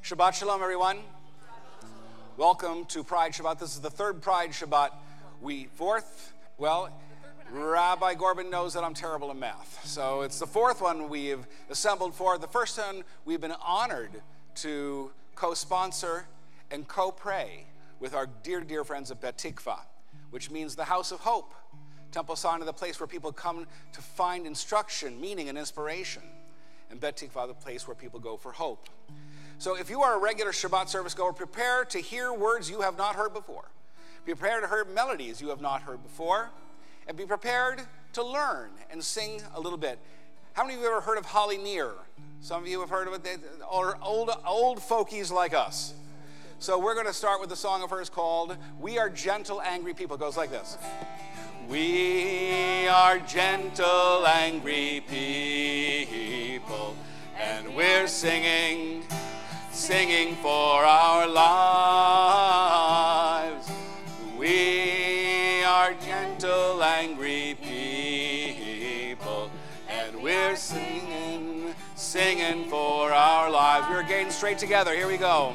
Shabbat Shalom, everyone. Welcome to Pride Shabbat. This is the third Pride Shabbat. Rabbi Gorbin knows that I'm terrible in math. So it's the fourth one we've assembled for. The first one we've been honored to co-sponsor and co-pray with our dear, dear friends at Bet Tikva, which means the House of Hope. Temple sign of the place where people come to find instruction, meaning, and inspiration. And Bet Tikva, the place where people go for hope. So if you are a regular Shabbat service goer, prepare to hear words you have not heard before. Be prepared to hear melodies you have not heard before. And be prepared to learn and sing a little bit. How many of you have ever heard of Holly Near? Some of you have heard of it, or old folkies like us. So we're going to start with a song of hers called We Are Gentle, Angry People. It goes like this. We are gentle, angry people, and we're singing for our lives. We are gentle, angry people, and we're singing for our lives. We're gay and straight together. Here we go.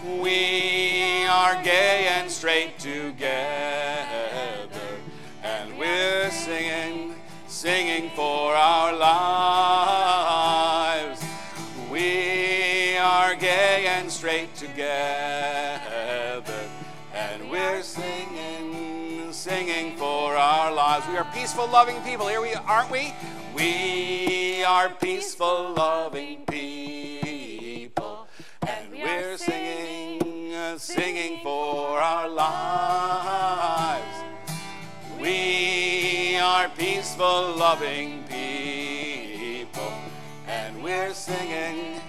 We are gay and straight together, and we're singing for our lives. We are gay and straight together, and we're singing for our lives. We are peaceful, loving people. Here we aren't we? We are peaceful, loving people, and we're singing for our lives. We are peaceful, loving people, and we're singing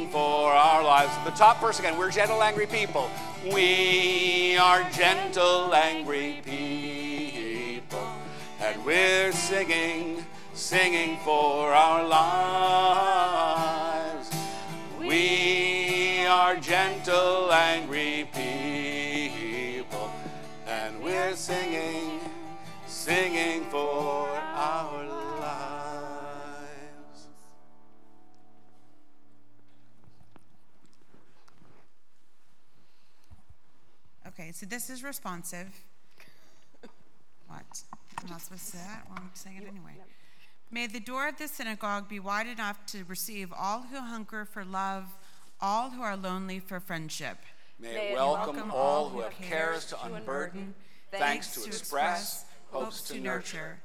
for our lives. The top verse again, we're gentle, angry people. We are gentle, angry people, and we're singing for our lives. We are gentle, angry people, and we're singing for our lives. Okay, so this is responsive. What? I'm not supposed to say that? Well, I'm saying it anyway. May the door of the synagogue be wide enough to receive all who hunger for love, all who are lonely for friendship. May it welcome all who have cares to unburden, thanks to express, hopes to nurture.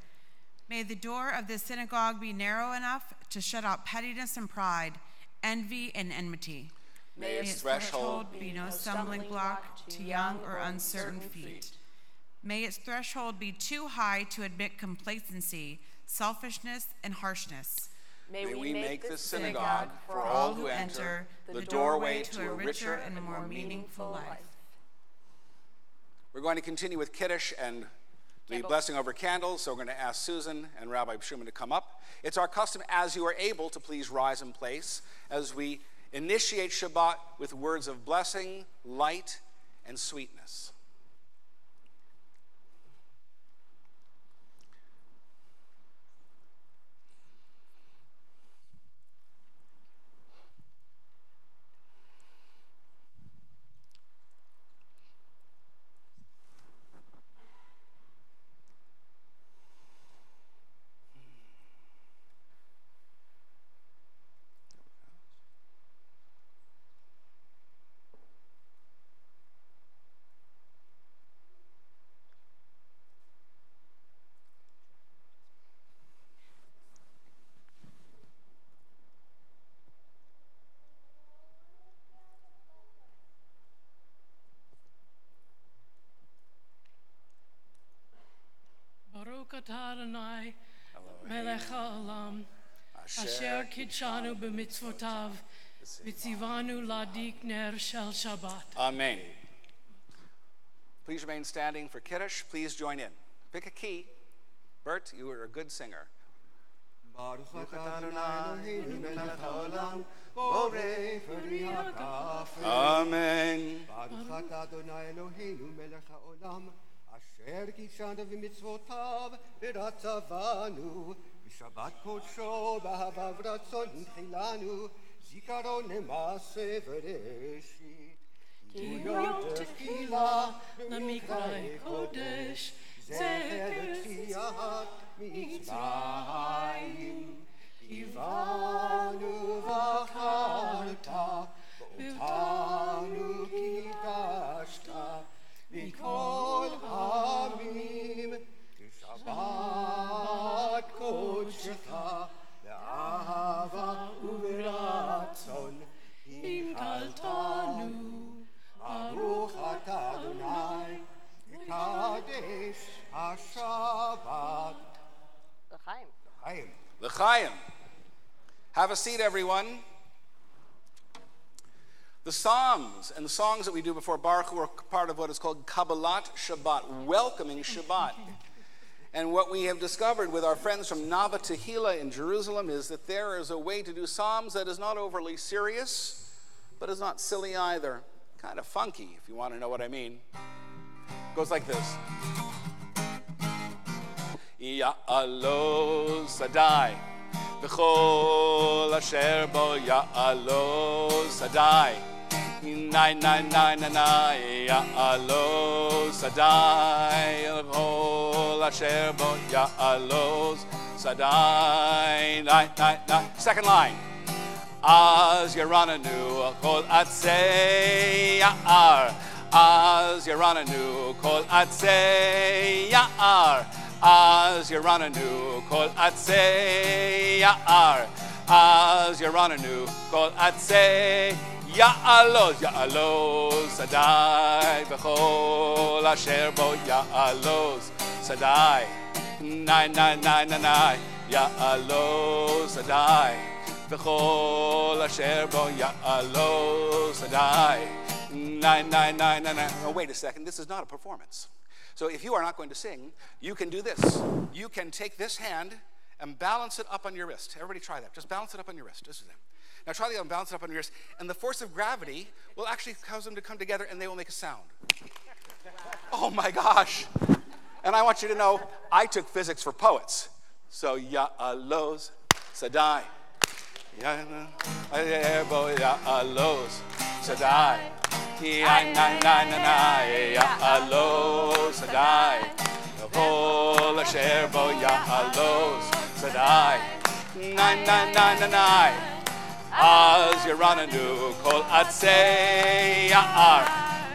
May the door of the synagogue be narrow enough to shut out pettiness and pride, envy and enmity. May its threshold be no stumbling block to young or uncertain feet. May its threshold be too high to admit complacency, selfishness, and harshness. May we make the synagogue for all who enter the doorway to a richer and more meaningful life. We're going to continue with Kiddush and the blessing over candles, so we're going to ask Susan and Rabbi Schumann to come up. It's our custom, as you are able, to please rise in place as we initiate Shabbat with words of blessing, light, and sweetness. Baruch atah Adonai, melech haolam, asher kidshanu b'mitzvotav, v'tzivanu ladik ner shel Shabbat. Amen. Please remain standing for Kiddush. Please join in. Pick a key. Bert, you are a good singer. Baruch atah Adonai Eloheinu melech haolam, borei peri hakafel. Amen. Baruch atah Adonai Eloheinu melech haolam, asher kidshanu b'mitzvotav, v'ratzavanu, b'shabbat kodsho, b'ahava v'ratzon chilanu, זיכרון למעשה וראשית. כי יום תפילה למקראי קודש, זכר יציאת מצרים. הבנו בחרת, ואותנו קידשת, מכל העמים, שבת קודשך, באהבה וברצון, הקלתנו, ברוך אתה אדוני, מקדש השבת. לחיים. לחיים. L'chaim. Have a seat, everyone. The Psalms and the songs that we do before Baruch Hu are part of what is called Kabbalat Shabbat, welcoming Shabbat. And what we have discovered with our friends from Nava Tehillah in Jerusalem is that there is a way to do Psalms that is not overly serious, but is not silly either. Kind of funky, if you want to know what I mean. It goes like this. Ya'alo Sadai, V'chol asher bo Ya'alo Sadai, Nai, nai, nai, nai, nai, Ya'alo Sadai, V'chol asher bo Ya'alo Sadai, Nai, nai, nai. Second line. Az Yerananu Kol Atzei Ya'ar, Az Yerananu Kol Atzei Ya'ar, Az Yerananu Kol Atzei Ya'ar, Az Yerananu Kol Atzei Ya'alos, Ya'alos Sadai, B'chol asher bo Ya'alos Sadai, Nai, nai, nai, nai, nai, Ya'alos Sadai, B'chol asher bo Ya'alos Sadai, Nai, nai, nai, nai, nai. Oh, wait a second, this is not a performance. So if you are not going to sing, you can do this. You can take this hand and balance it up on your wrist. Everybody try that. Just balance it up on your wrist. This is it. Now try the other and balance it up on your wrist. And the force of gravity will actually cause them to come together and they will make a sound. Oh my gosh. And I want you to know, I took physics for poets. So Ya'alos Sadai. Ya'alos Sadai. Ya'alos Sadai, V'chol asher bo Ya'alos Sadai, Nai, nai, nai, nai, nai, Az Yerananu Kol Atzei Ya'ar,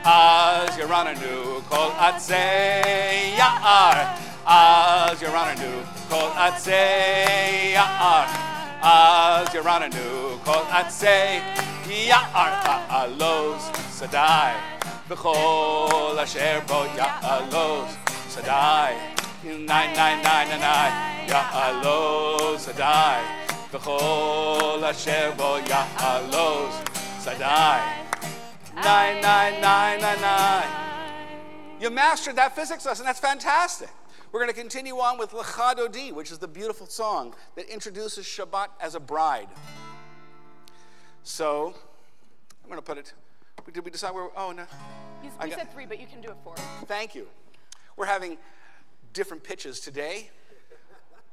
Az Yerananu Kol Atzei Ya'ar, Az Yerananu Kol Atzei Ya'ar, Az Yerananu Kol Atzei Ya'alos Sadai, B'chol asher bo Ya'alos Sadai, Nai, nai, nai, nai, nai, Ya'alos Sadai, B'chol asher bo Ya'alos Sadai, Nai, nai, nai, nai, nai. You mastered that physics lesson. That's fantastic. We're going to continue on with Lecha Dodi, which is the beautiful song that introduces Shabbat as a bride. So, I'm going to put it, did we decide where, oh no. You said 3, but you can do it 4. Thank you. We're having different pitches today.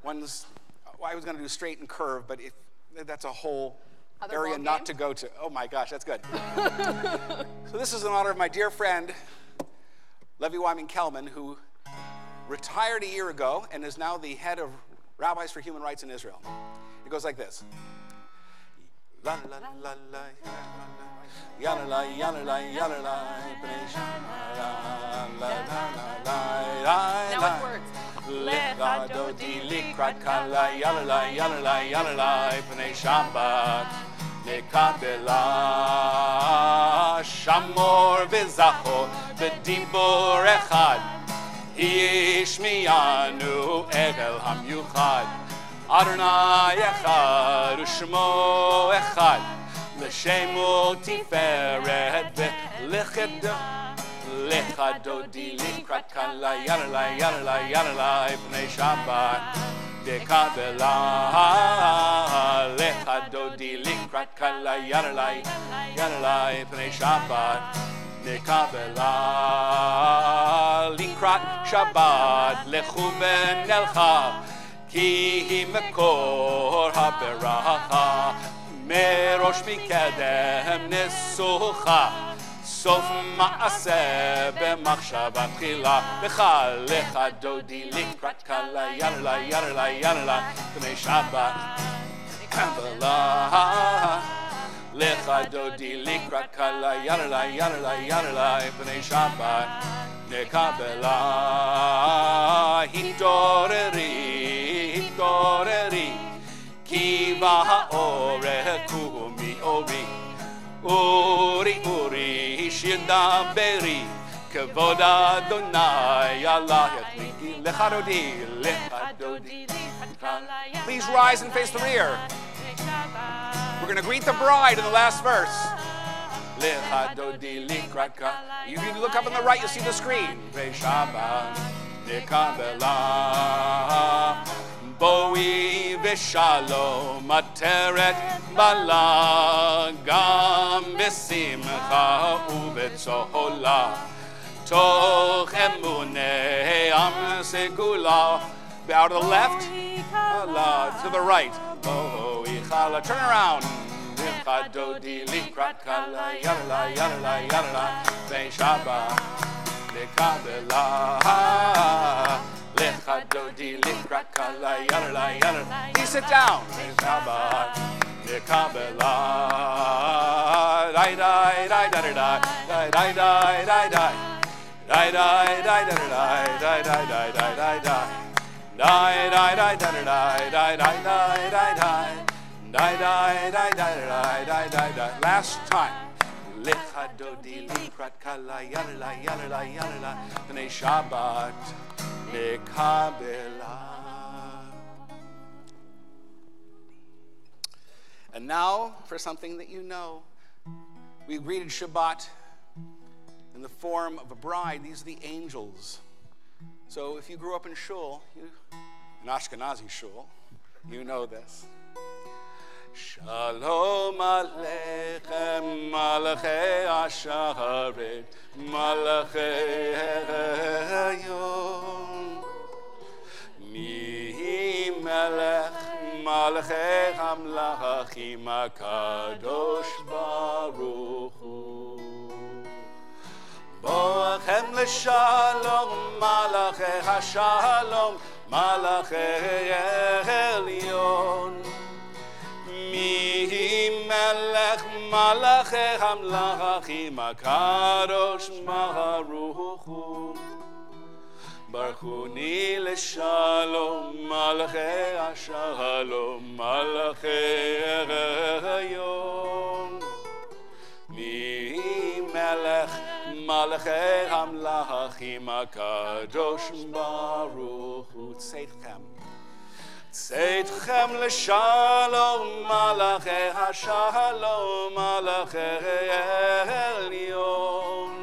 One's, well, I was going to do straight and curve, but that's a whole Other area ball not game? to go to. Oh my gosh, that's good. So this is in honor of my dear friend, Levi Wyman Kelman, who retired a year ago and is now the head of Rabbis for Human Rights in Israel. It goes like this. La la la la la la la la la la. Now with words. Lecha Dodi likrat kala yala la pnei Shabbat nekabela shamor v'zachor b'dibur echad yishmiyanu egel hamyuchad Adonai echad u'shmo echad l'shemo tiferet v'leched Lecha Dodi likrat kala yala la pnei Shabbat dekabela Lecha Dodi likrat kala yala la pnei Shabbat dekabela likrat Shabbat lechu benelcha ki hi mekor haberacha מראש מקדם נסוכה, סוף מעשה במחשבה תחילה. לך דודי לקראת קלה, יאללה יאללה יאללה, בני שבת קבלה. לך דודי לקראת קלה, יאללה יאללה יאללה, בני שבת נקבלה. התעוררי, התעוררי, כי באורך קומי אורי, אורי אורי שידברי, כבוד אדוני עלייך נגי. לך דודי, לך דודי. Please rise and face the rear. We're going to greet the bride in the last verse. Lecha dodi likrat ka. You look up on the right, you'll see the screen. Shabbat nekabela. Boi v'shalom ateret bala. Gam b'simcha u'b'tzola. Toch emunei am segula. Bow to the left, Allah, to the right. Turn around. Dodi likrat kala, yalla yalla yalla. Vei Shabbat nekabela. Lecha dodi likrat kala, yalla yalla. Please sit down. Vei Shabbat nekabela. Dai dai dai dai dai dai dai dai dai dai dai dai dai dai dai dai dai dai dai. Die, die, die, die, die, die, die, die, die, die. Die, die, die, die, die, die, die. Last time. Lecha dodi likrat kala, yalla, yalla, yalla. B'nei Shabbat nekabela. And now for something that you know. We greeted Shabbat in the form of a bride. These are the angels. So if you grew up in shul, in Ashkenazi shul, you know this. Shalom Aleichem Malachei Asharet Malachei Hayom Mi Melech Malachei Hamlachim HaKadosh Baruch Hu Boachem l'shalom, malachei hashalom, malachei elyon. Mi melech malachei hamlachim hakadosh baruch hu. Baruchuni l'shalom, malachei hashalom, malachei elyon. Mi melech Malachei Hamlachim HaKadosh Baruch Hu. Tzeitchem l'shalom Malachei HaShalom Malachei Elyon.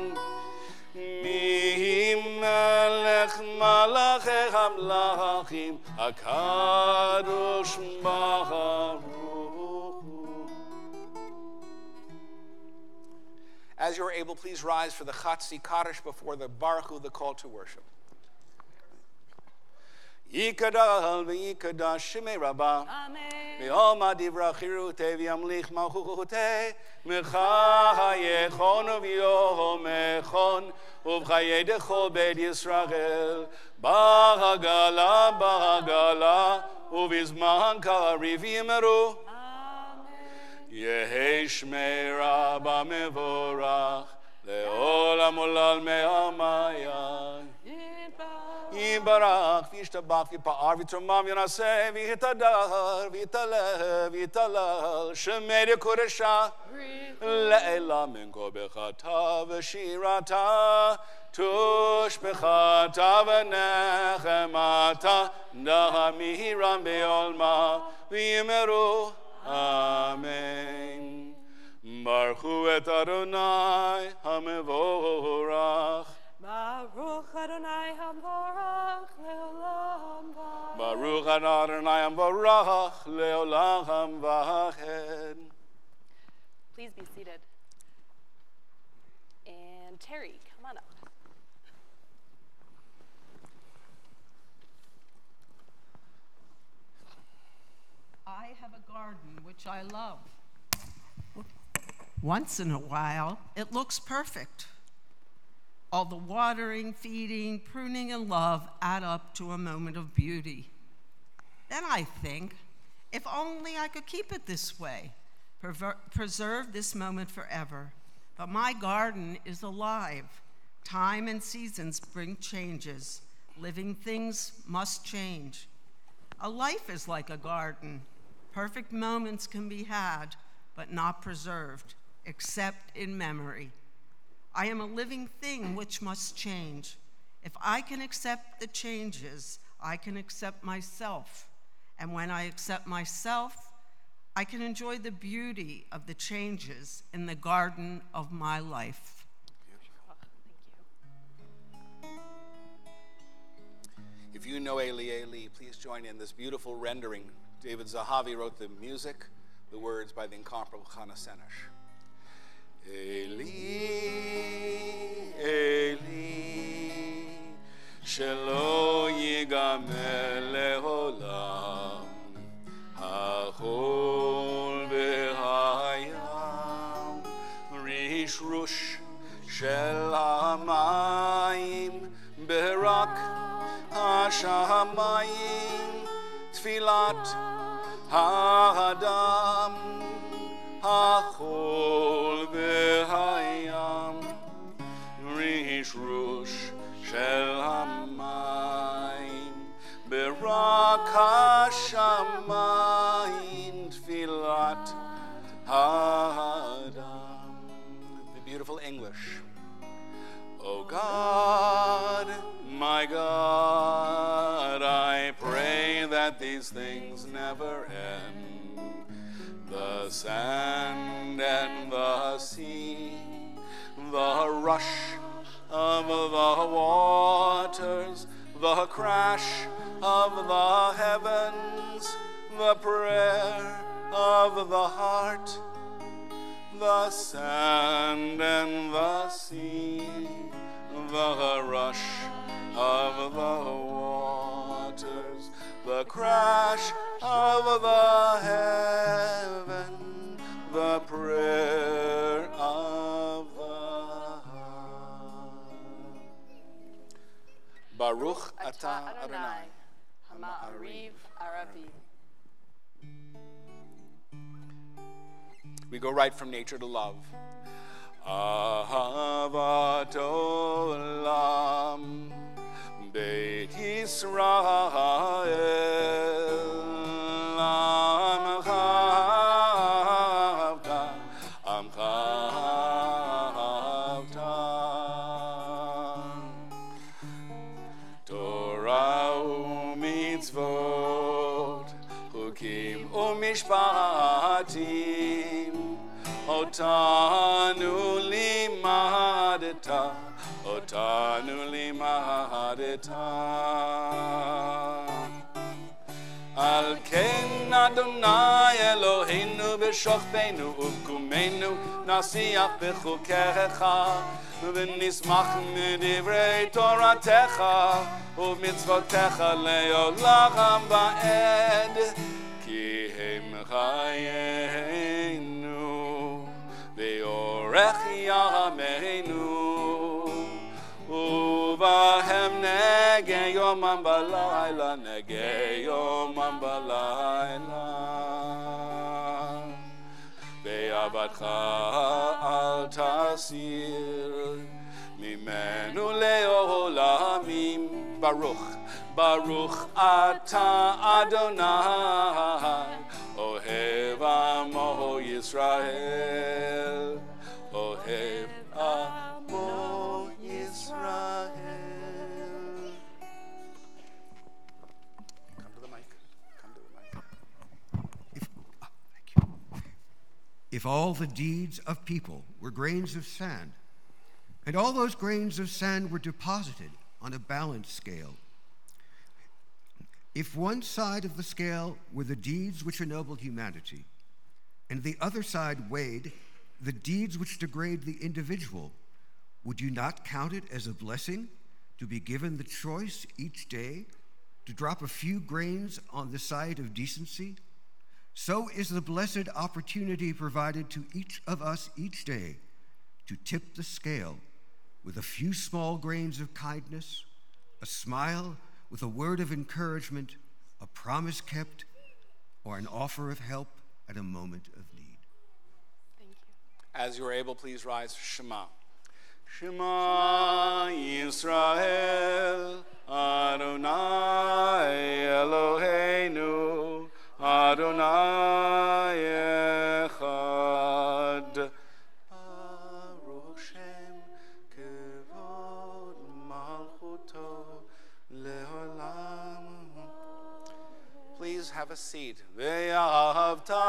Mi melech Malachei Hamlachim HaKadosh Baruch Hu. As you are able, please rise for the Chatzi Kaddish before the Baruch Hu, the call to worship. Yikadal v'yikadash shemei Rabbah v'yoma divra chirutei v'yamlich malchutei m'chayechon v'yomechon uv'chayei dechol beit Yisrael b'hagala b'hagala uv'izman kariv yimeru Yehi Shmei Rabbah mevorach le'olam olal me'amaya Yibarach v'yishtabach v'yipa'ar v'yitromam v'yanaseh v'yitadar v'yitaleh v'yitalal Shemei dekodesha le'ela min kol bechata v'shirata tush bechata v'nechemata da'amiram be'olma v'yimeru Amen. Baruch Hu et Adonai HaMevorach. Baruch Adonai HaMevorach le'olam va'ed. Baruch Adonai HaMevorach le'olam va'ed. Please be seated. And Terry, come on up. I have a garden which I love. Once in a while, it looks perfect. All the watering, feeding, pruning, and love add up to a moment of beauty. Then I think, if only I could keep it this way, preserve this moment forever. But my garden is alive. Time and seasons bring changes. Living things must change. A life is like a garden. Perfect moments can be had, but not preserved, except in memory. I am a living thing which must change. If I can accept the changes, I can accept myself. And when I accept myself, I can enjoy the beauty of the changes in the garden of my life. Beautiful. Thank you. If you know Eli, Eli, please join in this beautiful rendering. David Zahavi wrote the music, the words by the incomparable Chana Senesh. Eli, Eli, shelo yigamer leolam, hachol v'hayam, rish rush shel hamayim, berak hashamayim, tfilat ha'adam, hachol v'hayam, rish rush shel hamayim, berak hashamayim, tfilat ha'adam. The beautiful English. Oh God, my God, I pray that these things never end. The sand and the sea, the rush of the waters, the crash of the heavens, the prayer of the heart, the sand and the sea, the rush of the waters, the crash of the heaven, the prayer of the heart. Baruch atah Adonai, Ha'ma'ariv Aravi. We go right from nature to love. Ahavat olam, Beit Yisrael, Amcha Avta, Torah u'mitzvot, Chukim u'mishpatim, Otanu limadeta, Otanu limadeta. Al ken Adonai Eloheinu b'shochbeinu u'vkumenu nasiach b'chukecha v'nismach midivrei Toratecha u'mitzvotecha le'olam va'ed ki hem chayeinu ve'orech yameinu uvahem negei yomam balayla negei yomam balayla ve'avatcha al tasir mimenu le'olamim. Baruch, Baruch atah Adonai ohev amo Yisrael, ohev amo Yisrael. Come to the mic. Come to the mic. If all the deeds of people were grains of sand, and all those grains of sand were deposited on a balance scale, if one side of the scale were the deeds which ennoble humanity, and the other side weighed the deeds which degrade the individual, would you not count it as a blessing to be given the choice each day to drop a few grains on the side of decency, so is the blessed opportunity provided to each of us each day to tip the scale with a few small grains of kindness, a smile with a word of encouragement, a promise kept, or an offer of help at a moment of need. Thank you. As you are able, please rise for Shema. Shema Yisrael, Adonai Eloheinu, Adonai Echad. Baruch Shem Kevod Malchuto Leolam. Please have a seat. Ve'ahavta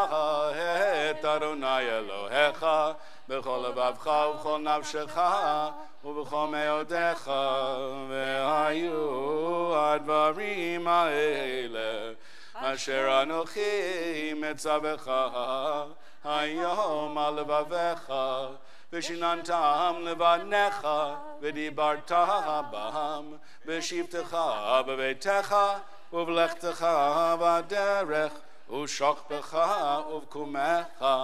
et Adonai Elohecha b'chol levavcha u'b'chol nafshecha u'b'chol me'odecha ve'hayu advarim ha'ele asher anochi metzavecha hayom al levavecha v'shinantam levanecha v'dibarta b'ham v'shivtecha b'veitecha uvlechtecha v'derech u'shokbecha uvkumecha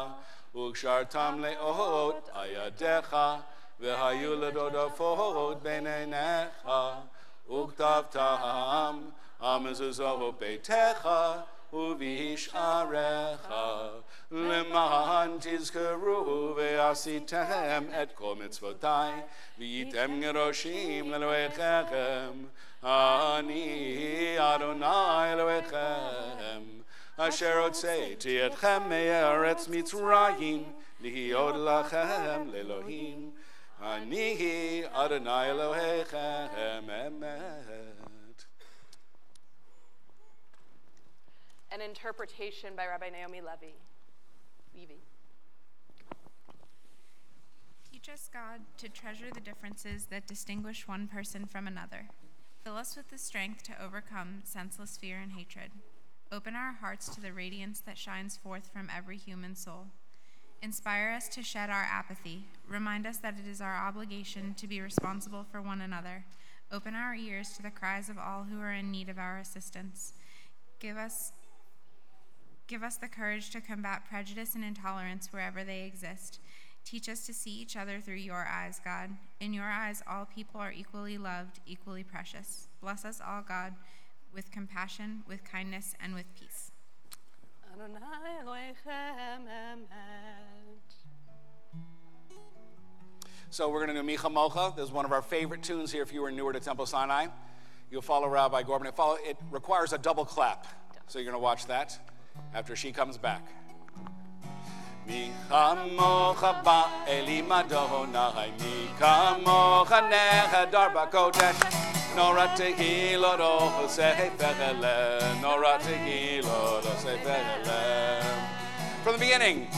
u'kshartam le'ot ayadecha v'hayu ledodafot b'neinecha u'ktavtam amezuzot beitecha u'visharecha leman tizkeru ve'asitem et kol mitzvotai v'yitem geroshim leloechem Ani Adonai Elohechem Asher otzeiti etchem me'eretz Mitzrayim lihiod lachem le'Elohim Ani Adonai Elohechem Emet. An interpretation by Rabbi Naomi Levy. Teach us, God, to treasure the differences that distinguish one person from another. Fill us with the strength to overcome senseless fear and hatred. Open our hearts to the radiance that shines forth from every human soul. Inspire us to shed our apathy. Remind us that it is our obligation to be responsible for one another. Open our ears to the cries of all who are in need of our assistance. Give us the courage to combat prejudice and intolerance wherever they exist. Teach us to see each other through your eyes, God. In your eyes, all people are equally loved, equally precious. Bless us all, God, with compassion, with kindness, and with peace. Adonai Elohechem Emet. So we're going to do Micha Mocha. This is one of our favorite tunes here if you were newer to Temple Sinai. You'll follow Rabbi Gorban. It requires a double clap. So you're going to watch that after she comes back. Mi kamocha ba'elim Adonai, mi kamocha nehadar b'kodesh, nora tehilot o sefer elem, nora tehilot o sefer elem. From the beginning.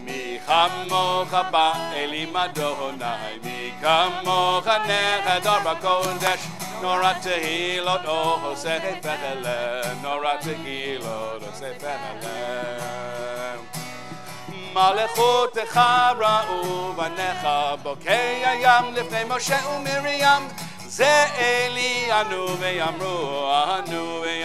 Mi kamocha ba'elim Adonai, mi kamocha nehadar b'kodesh, nora tehilot o sefer elem, nora tehilot o sefer elem. מלכותך ראו בניך בוקי הים לפני משה ומרים זה אלי אנו ויאמרו אדוני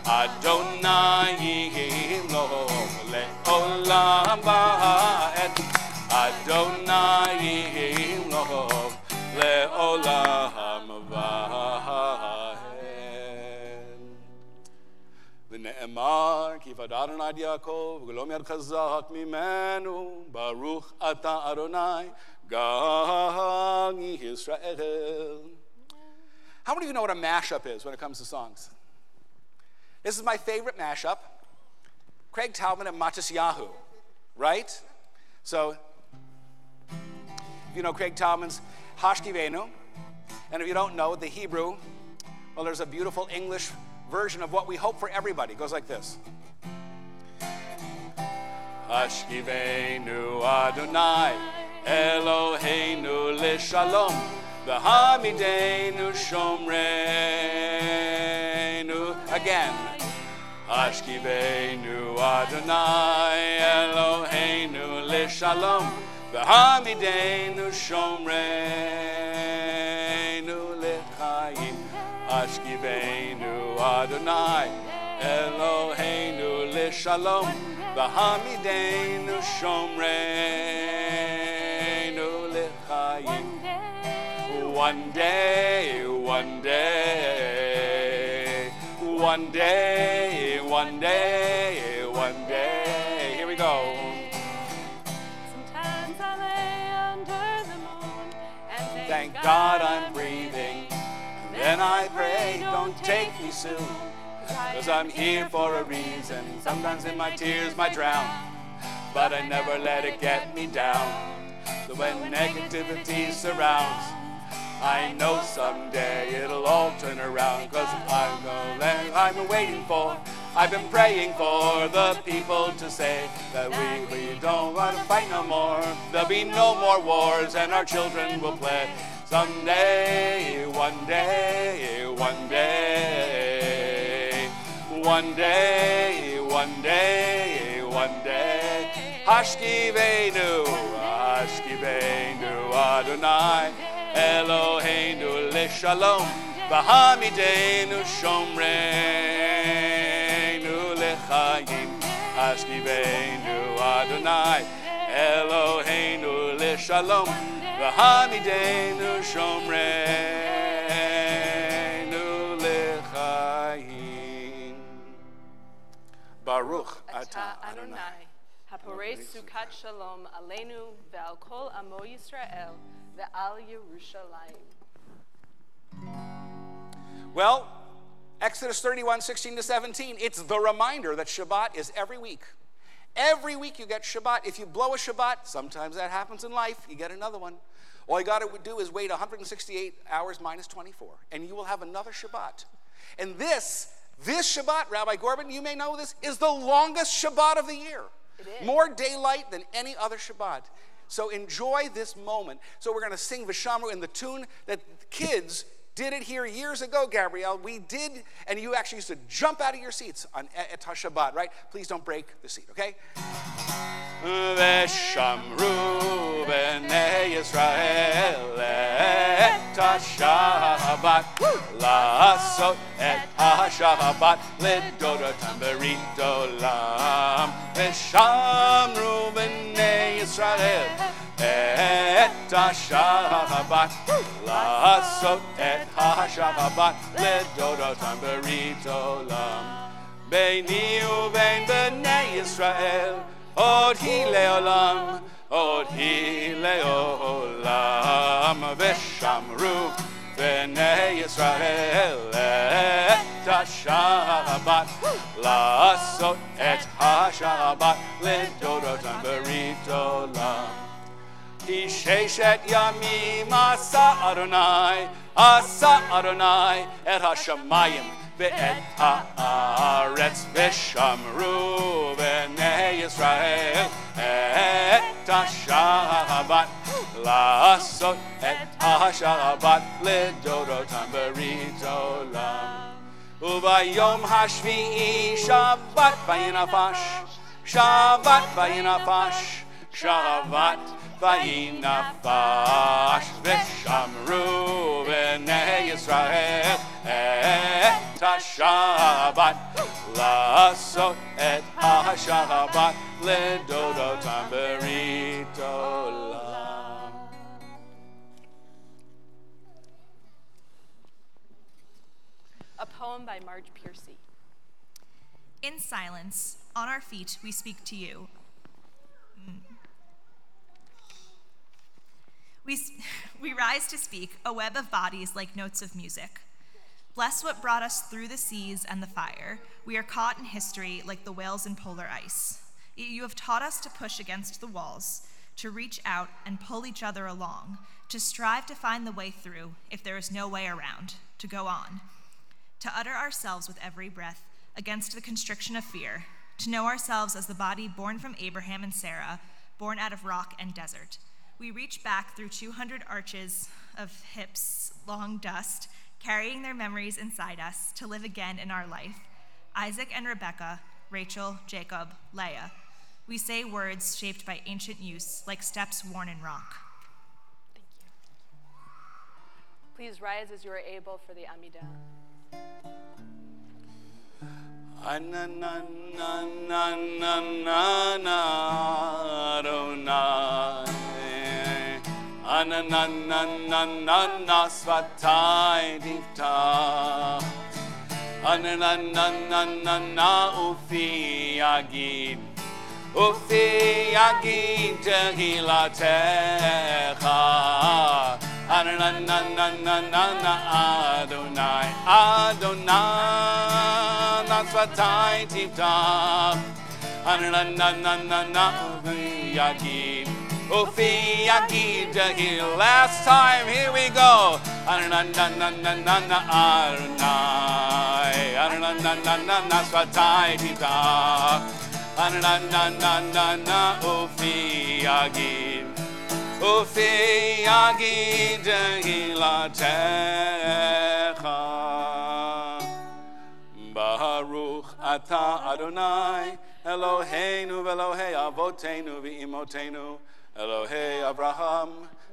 אדוני ימלוך לעולם ועד אדוני ימלוך לעולם ועד ונאמר כי יפד אדוני את יעקב וגלום יד חזק ממנו ברוך אתה אדוני גאל ישראל. How many of you know what a mashup is when it comes to songs? This is my favorite mashup. Craig Talman and Matisyahu, right? So if you know Craig Talman's Hashkivenu, and if you don't know the Hebrew, well, there's a beautiful English version of what we hope for everybody. It goes like this. Hashkivenu Adonai Eloheinu l'shalom v'hamidenu shomreinu. Again. Hashkivenu Adonai Eloheinu l'shalom v'hamidenu shomreinu l'chaim. Hashkivenu Adonai Eloheinu l'shalom, v'hamidenu shomreinu l'chayim. One day, one day, one day, one day, one day. Here we go. Sometimes I lay under the moon and Thank God I'm breathing. Then I pray, don't take me soon, 'cause I'm here for a reason. Sometimes in my tears might drown, but I never let it get me down. So when negativity surrounds, I know someday it'll all turn around, 'cause I know that I've been waiting for, I've been praying for the people to say that we don't want to fight no more. There'll be no more wars and our children will play. Someday, one day, one day, one day, one day, one day. Hashkivenu, Hashkivenu Adonai, Eloheinu l'shalom, v'hamidenu shomreinu l'chayim. Hashkivenu Adonai, Eloheinu l'shalom, v'hamidenu shomreinu l'chayim. Baruch atah Adonai, Haporei Sukkot Shalom Aleinu ve'al kol amo Yisrael ve'al Yerushalayim. Well, Exodus 31:16-17, it's the reminder that Shabbat is every week. Every week you get Shabbat. If you blow a Shabbat, sometimes that happens in life, you get another one. All you got to do is wait 168 hours minus 24, and you will have another Shabbat. And this Shabbat, Rabbi Gorban, you may know this, is the longest Shabbat of the year. It is. More daylight than any other Shabbat. So enjoy this moment. So we're going to sing Vishamru in the tune that kids did it here years ago, Gabrielle. We did, and you actually used to jump out of your seats at Shabbat, right? Please don't break the seat, okay? Veshamru b'nei Yisrael et Shabbat, la'asot et Shabbat ledodotam berit olam. Veshamru b'nei Yisrael et Shabbat, la'asot et Shabbat ledodotam berit olam. Beini u'bein b'nei Yisrael Od hi leolam, od hi leolam, veshamru b'nei Yisrael et Shabbat, la'asot et Shabbat ledodotam berit olam. Ki sheshet yamim asa Adonai et hashamayim ve'et haaretz veshamru b'nei Yisrael et Shabbat, la'asot et Shabbat ledodotam berit olam. Ubayom hashvi'i Shabbat vayinafash, Shabbat vayinafash, Shabbat vayinafash, veshamru b'nei Yisrael et Shabbat, la'asot et Shabbat ledodotam berit olam. A poem by Marge Piercy. In silence, on our feet, we speak to you. We rise to speak, a web of bodies like notes of music. Bless what brought us through the seas and the fire. We are caught in history like the whales in polar ice. You have taught us to push against the walls, to reach out and pull each other along, to strive to find the way through if there is no way around, to go on, to utter ourselves with every breath against the constriction of fear, to know ourselves as the body born from Abraham and Sarah, born out of rock and desert. We reach back through 200 arches of hips, long dust, carrying their memories inside us to live again in our life. Isaac and Rebekah, Rachel, Jacob, Leah. We say words shaped by ancient use, like steps worn in rock. Thank you. Please rise as you are able for the Amidah. Anananananana Adonai. Anananananana Svatai Diftach. Ananananana Ufi Yagid. Ufi Yagid Tehilatecha. Anananananana Adonai. Adonai Nasvatai Tiftach. Ananananana Ufi Yagid. Ufi Yagid Tehil. Last time, here we go. Anananananana Adonai. Ananananana Svatai Tiftach. Ananananana Ufi Yagid. Ufi Yagid Tehilatecha. Baruch Ata Adonai Eloheinu v'Elohei Avotenu v'Imotenu Elohei Abraham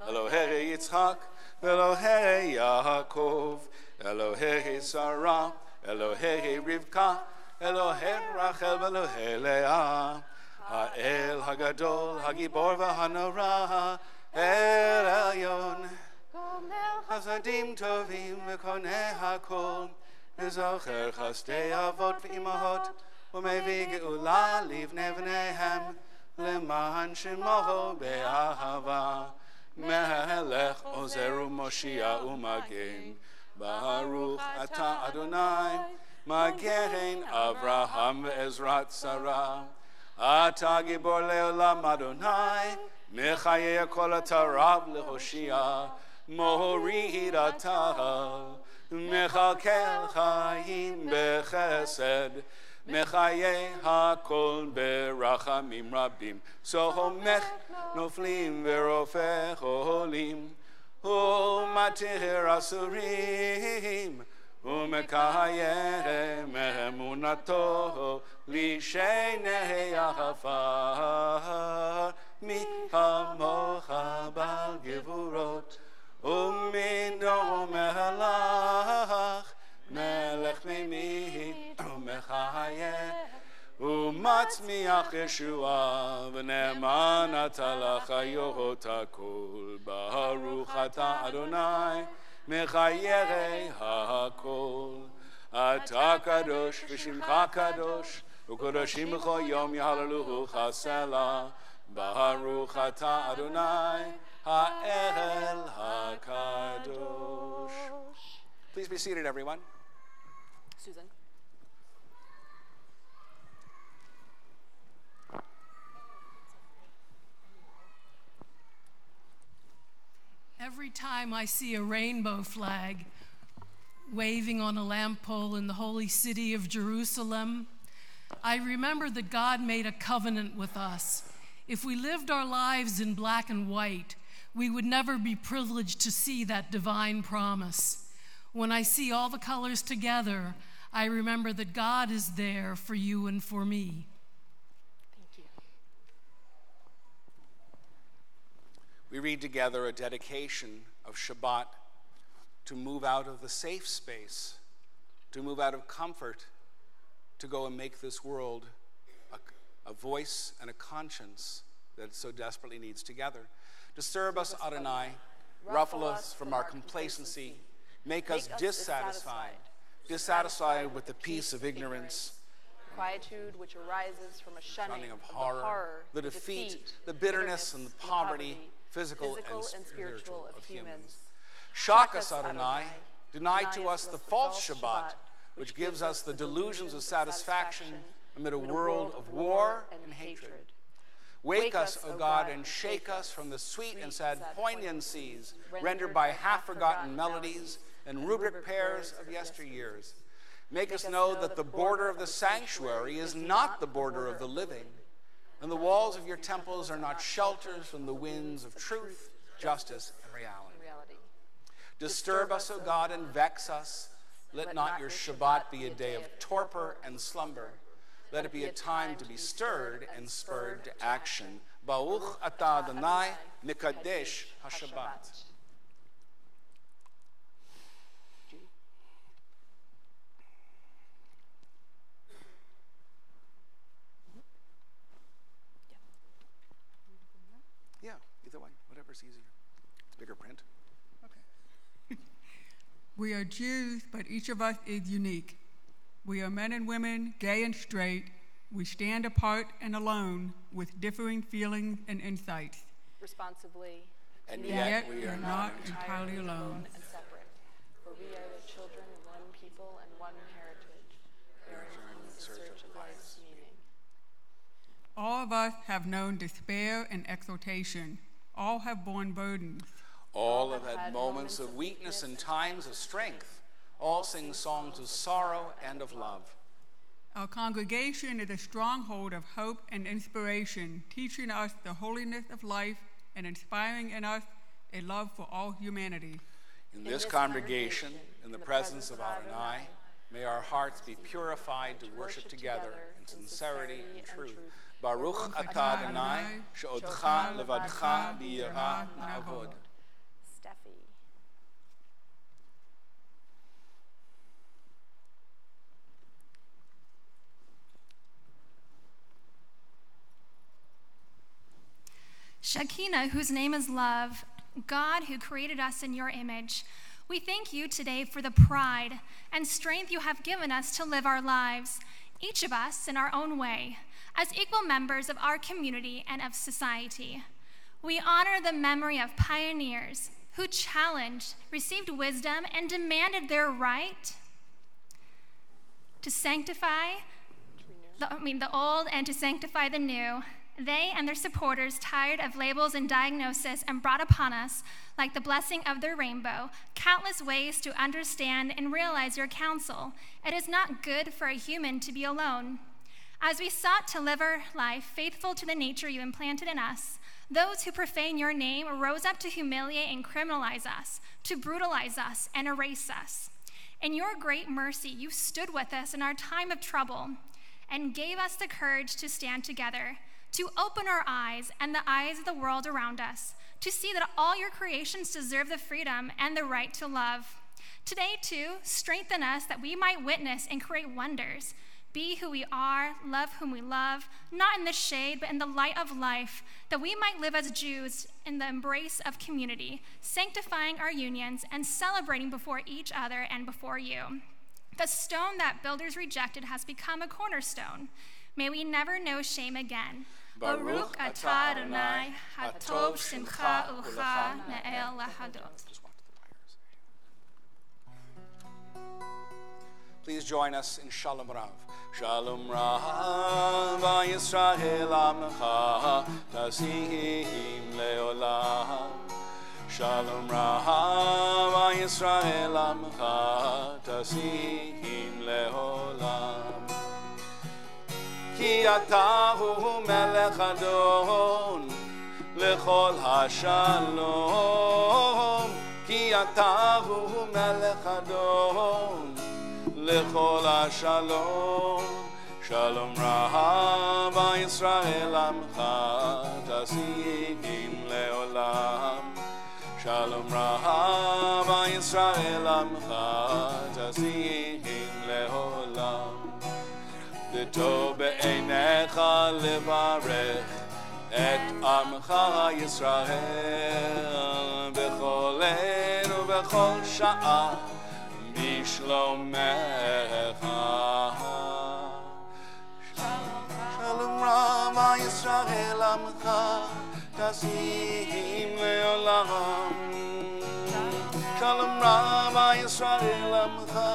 Elohei Yitzchak Elohei Yaakov Elohei Sarah Elohei Rivka Elohei Rachel Elohei Leah Ha'el Hagadol Hagibor v'Hanora El Elyon Hasadim Tovim v'Konei HaKol Zocher Chasdei Avot v'Imahot U'Mevi Geula Livnei V'neihem Leman Shemo Be'ahava Melech Ozer U'Moshiach U'Magen Baruch Ata Adonai Magen Avraham Ve'ezrat Sarah Ata Gibor Le'olam Adonai Mechayeh Kol Atarav Lehoshia Morid Ata Mechakel Chaim Bechesed Mechayeh HaKol Berachamim Rabim Sohomech Noflim Verofech Olim Umatir Asurim Umekayeh Mehemunato Lishenei Achafar Mi Hamocha Bal Gevurot Umindo Melach Melech Mimi Umechayeh Umatzmiach Yeshua V'ne'eman Atalach Hayot HaKol Baruch Ata Adonai Mechayeh HaKol Ata Kadosh V'Shimcha Kadosh U'Kodoshim B'chol Yom Yahalaluhu Chasela Baruch Ata Adonai Ha'el HaKadosh. Please be seated, everyone. Susan. Every time I see a rainbow flag waving on a lamp pole in the holy city of Jerusalem, I remember that God made a covenant with us. If we lived our lives in black and white, we would never be privileged to see that divine promise. When I see all the colors together, I remember that God is there for you and for me. Thank you. We read together a dedication of Shabbat to move out of the safe space, to move out of comfort, to go and make this world a voice and a conscience that it so desperately needs together. Disturb us, Adonai, ruffle us from our complacency, make us dissatisfied with the peace of ignorance, quietude which arises from a shunning of horror, the defeat, the bitterness and the poverty, physical and spiritual of humans. Shock us, Adonai, deny to us the false Shabbat, which gives us the delusions of satisfaction amid a world of war and hatred. Wake us, O God, and shake us from the sweet and sad poignancies rendered by half-forgotten melodies and rubric pairs of yesteryears. Make us know that the border of the sanctuary is not the border of the living, and the walls of your temples are not shelters from the winds of truth, justice, and reality. Disturb us, O God, and vex us. Let not your Shabbat be a day of torpor and slumber. Let it be a time to be stirred and spurred to action. Baruch Ata Adonai Mekadesh HaShabbat. Either way, whatever's easier. It's bigger print. We are Jews, but each of us is unique. We are men and women, gay and straight. We stand apart and alone with differing feelings and insights. Responsibly. And Yet we are not entirely alone. And separate. For we are the children of one people and one heritage. We are in search of life's meaning. All of us have known despair and exaltation. All have borne burdens. All have had moments of weakness and times of strength. All sing songs of sorrow and of love. Our congregation is a stronghold of hope and inspiration, teaching us the holiness of life and inspiring in us a love for all humanity. In this congregation, in the presence of Adonai, may our hearts be purified to worship together in sincerity and truth. Baruch atah Adonai, she'odcha levadcha b'yirah na'avod. Steffi. Shekinah, whose name is love, God who created us in your image, we thank you today for the pride and strength you have given us to live our lives, each of us in our own way, as equal members of our community and of society. We honor the memory of pioneers who challenged, received wisdom, and demanded their right to sanctify the old and to sanctify the new. They and their supporters, tired of labels and diagnosis, and brought upon us, like the blessing of their rainbow, countless ways to understand and realize your counsel. It is not good for a human to be alone. As we sought to live our life faithful to the nature you implanted in us, those who profane your name rose up to humiliate and criminalize us, to brutalize us and erase us. In your great mercy, you stood with us in our time of trouble and gave us the courage to stand together, to open our eyes and the eyes of the world around us, to see that all your creations deserve the freedom and the right to love. Today, too, strengthen us that we might witness and create wonders, be who we are, love whom we love, not in the shade, but in the light of life, that we might live as Jews in the embrace of community, sanctifying our unions and celebrating before each other and before you. The stone that builders rejected has become a cornerstone. May we never know shame again. Baruch atah Adonai, hatov shimcha ucha ne'el lahadot. Please join us in Shalom Rav. Shalom Rav, Yisrael Amcha, Tasim Leolam. Shalom Rav, Yisrael Amcha, Tasim Leolam. Ki atahu melech adon lechol hashalom. Ki atahu melech adon lechol hashalom. Shalom Rav Yisrael Amcha tasim leolam. Shalom Rav Yisrael Amcha tasim leolam. V'tov be'einecha levarech et amcha Yisrael b'chol ein u'b'chol sha'a b'shlomecha. Shalom Rav Yisrael amcha tasim le'olam. Shalom Rav Yisrael amcha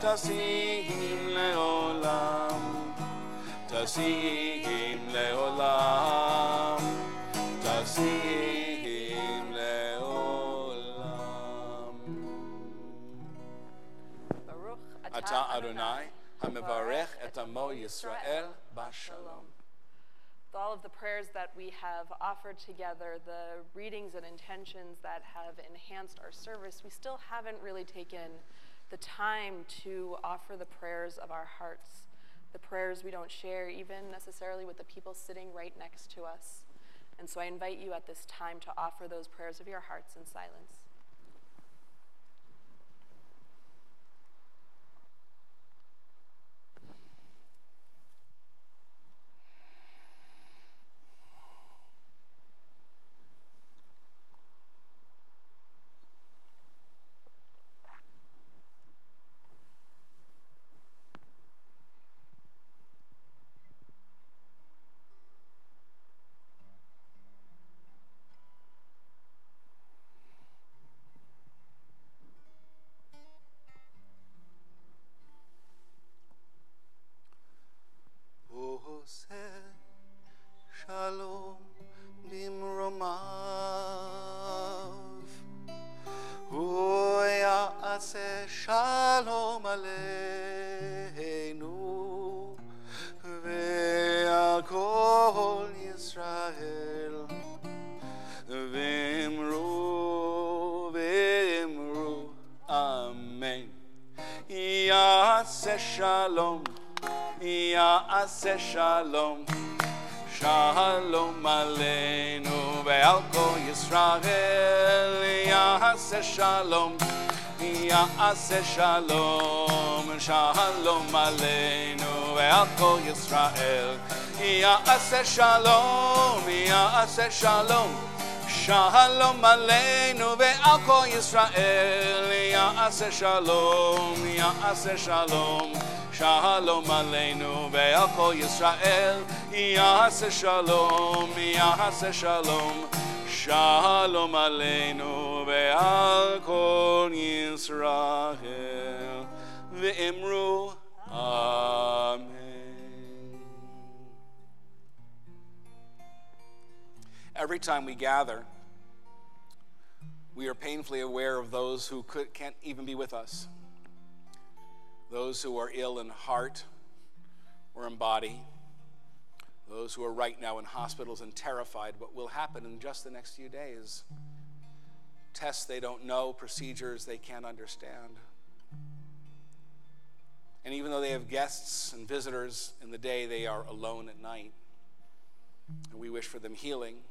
tasim le'olam. Tasim le'olam. Tasim le'olam. Baruch Atah Adonai, hamevarech et amo Yisrael b'shalom. With all of the prayers that we have offered together, the readings and intentions that have enhanced our service, we still haven't really taken the time to offer the prayers of our hearts, the prayers we don't share even necessarily with the people sitting right next to us. And so I invite you at this time to offer those prayers of your hearts in silence. עושה שלום במרומיו. הוא יעשה שלום עלינו ועל כל ישראל. ואמרו אמן. יעשה שלום, יעשה שלום, שלום עלינו ועל כל ישראל. יעשה שלום, יעשה שלום, שלום עלינו ועל כל ישראל. יעשה שלום, יעשה שלום, שלום עלינו ועל כל ישראל. יעשה שלום, יעשה שלום, שלום עלינו ועל כל ישראל. יעשה שלום, יעשה שלום, שלום עלינו ועל כל ישראל. ואמרו אמן. Every time we gather, we are painfully aware of those who can't even be with us. Those who are ill in heart or in body. Those who are right now in hospitals and terrified what will happen in just the next few days. Tests they don't know, procedures they can't understand. And even though they have guests and visitors in the day, they are alone at night. And we wish for them healing.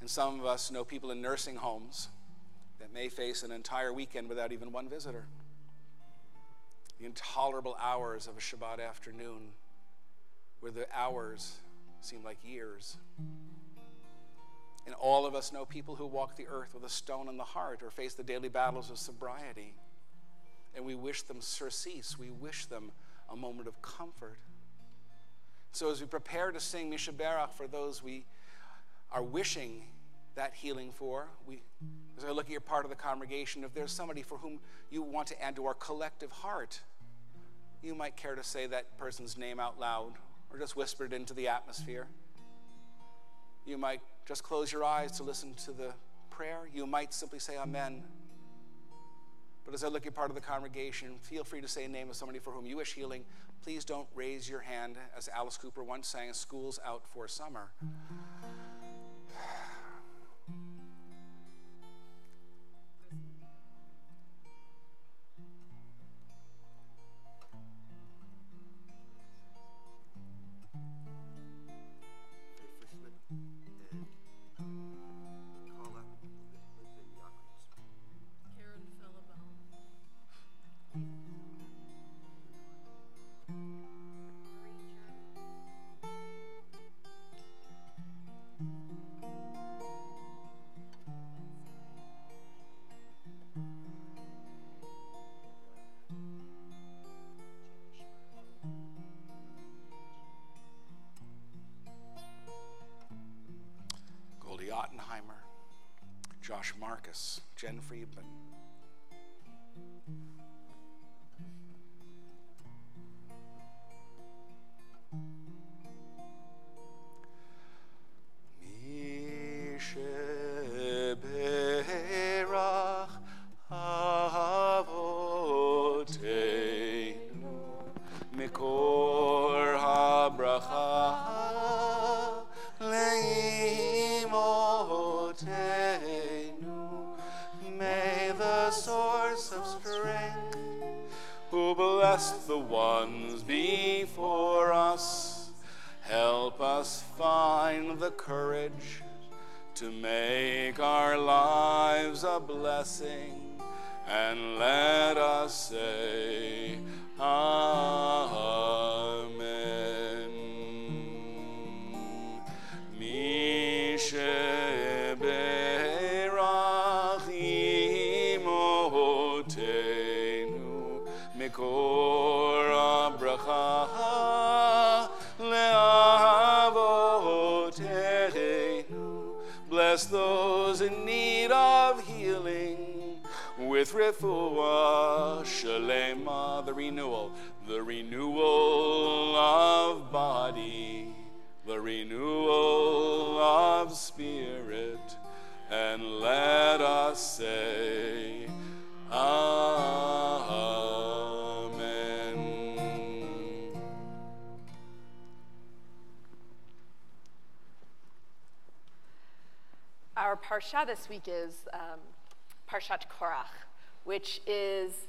And some of us know people in nursing homes that may face an entire weekend without even one visitor. The intolerable hours of a Shabbat afternoon, where the hours seem like years. And all of us know people who walk the earth with a stone in the heart or face the daily battles of sobriety. And we wish them surcease. We wish them a moment of comfort. So as we prepare to sing Misha Berach for those we are wishing that healing for, as I look at your part of the congregation, if there's somebody for whom you want to add to our collective heart, you might care to say that person's name out loud or just whisper it into the atmosphere. You might just close your eyes to listen to the prayer. You might simply say amen. But as I look at part of the congregation, feel free to say a name of somebody for whom you wish healing. Please don't raise your hand, as Alice Cooper once sang, "School's out for summer." Josh Marcus, Jen Friedman. Mishe Berach Avoteinu Mikor HaBracha source of strength, who blessed the ones before us, help us find the courage to make our lives a blessing, and let us say amen. Mishe Mikor HaBracha le'avoteinu. Bless those in need of healing with refuah shalema, the renewal of body. of spirit, and let us say, Amen. Our parsha this week is Parshat Korach, which is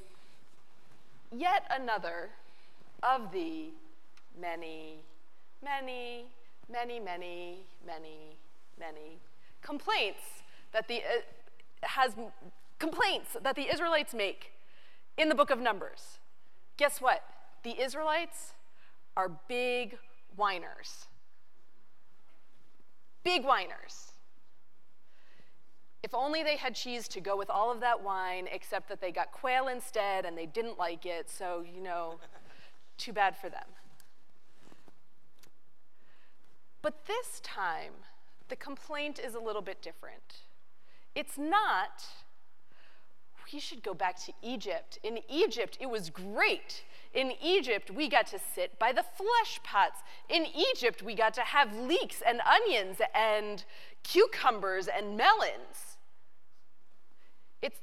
yet another of the many complaints that the Israelites make in the book of Numbers. Guess what? The Israelites are big whiners. Big whiners. If only they had cheese to go with all of that wine, except that they got quail instead and they didn't like it, so, too bad for them. But this time, the complaint is a little bit different. It's not, we should go back to Egypt. In Egypt, it was great. In Egypt, we got to sit by the flesh pots. In Egypt, we got to have leeks and onions and cucumbers and melons. It's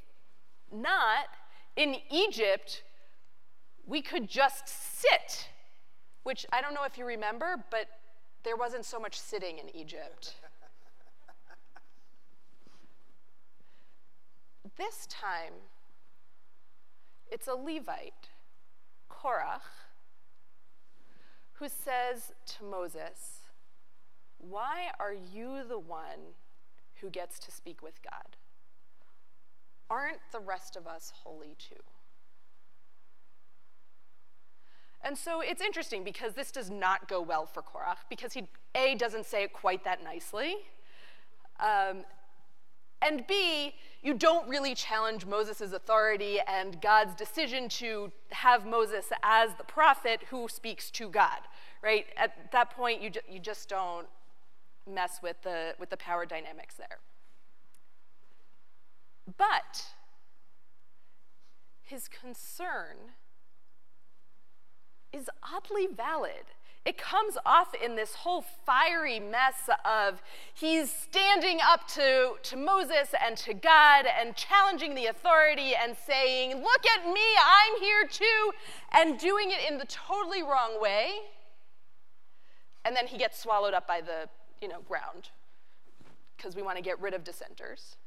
not, in Egypt, we could just sit, which I don't know if you remember, but there wasn't so much sitting in Egypt. This time, it's a Levite, Korach, who says to Moses, "Why are you the one who gets to speak with God? Aren't the rest of us holy too?" And so it's interesting because this does not go well for Korach because he, A, doesn't say it quite that nicely, and B, you don't really challenge Moses' authority and God's decision to have Moses as the prophet who speaks to God, right? At that point, you just don't mess with the power dynamics there. But his concern is oddly valid. It comes off in this whole fiery mess of he's standing up to Moses and to God and challenging the authority and saying, "Look at me, I'm here too," and doing it in the totally wrong way. And then he gets swallowed up by the ground because we want to get rid of dissenters.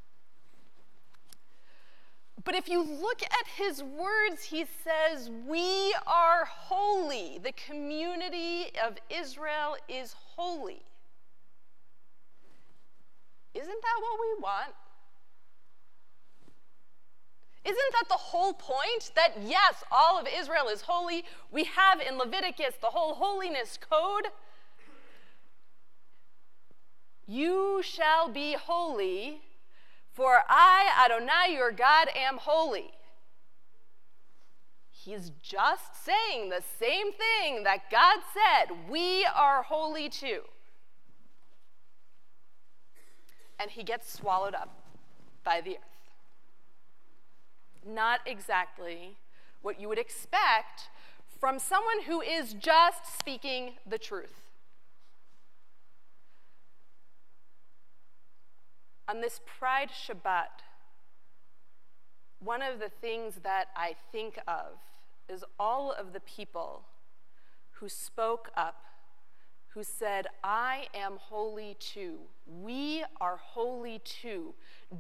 But if you look at his words, he says, "We are holy. The community of Israel is holy." Isn't that what we want? Isn't that the whole point? That yes, all of Israel is holy. We have in Leviticus the whole holiness code. You shall be holy, for I, Adonai, your God, am holy. He's just saying the same thing that God said. We are holy too. And he gets swallowed up by the earth. Not exactly what you would expect from someone who is just speaking the truth. On this Pride Shabbat, one of the things that I think of is all of the people who spoke up, who said, "I am holy too. We are holy too.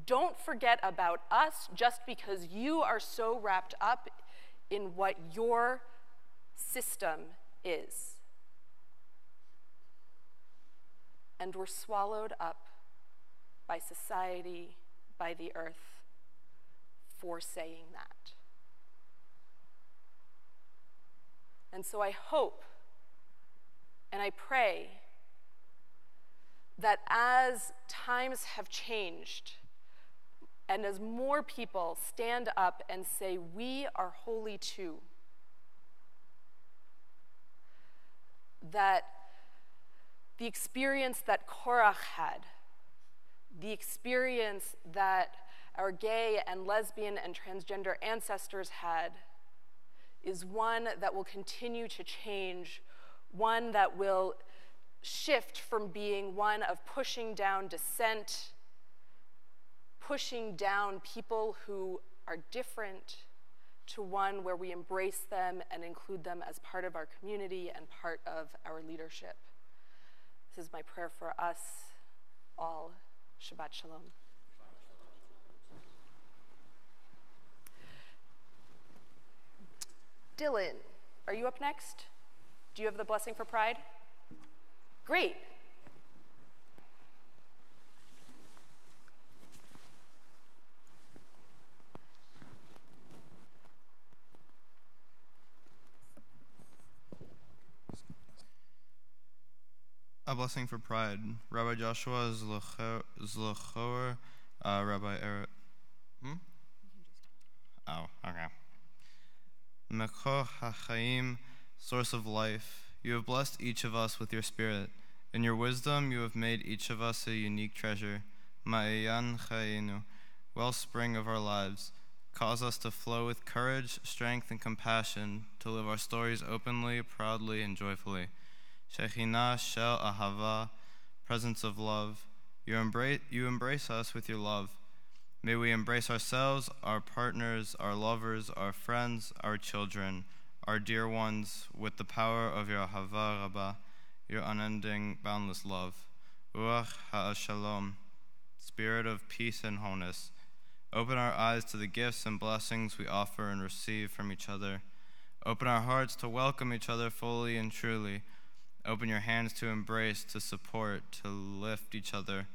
Don't forget about us just because you are so wrapped up in what your system is." And we're swallowed up by society, by the earth, for saying that. And so I hope and I pray that as times have changed and as more people stand up and say, "We are holy too," that the experience that Korach had, the experience that our gay and lesbian and transgender ancestors had, is one that will continue to change, one that will shift from being one of pushing down dissent, pushing down people who are different, to one where we embrace them and include them as part of our community and part of our leadership. This is my prayer for us all. Shabbat Shalom. Dylan, are you up next? Do you have the blessing for pride? Great. A blessing for pride. Rabbi Joshua Zlochower, Rabbi Eric. Oh, okay. Mekor HaChaim, source of life, you have blessed each of us with your spirit. In your wisdom, you have made each of us a unique treasure. Ma'ayan Chayenu, wellspring of our lives. Cause us to flow with courage, strength, and compassion, to live our stories openly, proudly, and joyfully. Shekhinah Shel Ahava, presence of love. You embrace us with your love. May we embrace ourselves, our partners, our lovers, our friends, our children, our dear ones, with the power of your Ahava Rabbah, your unending, boundless love. Ruach HaShalom, spirit of peace and wholeness. Open our eyes to the gifts and blessings we offer and receive from each other. Open our hearts to welcome each other fully and truly. Open your hands to embrace, to support, to lift each other.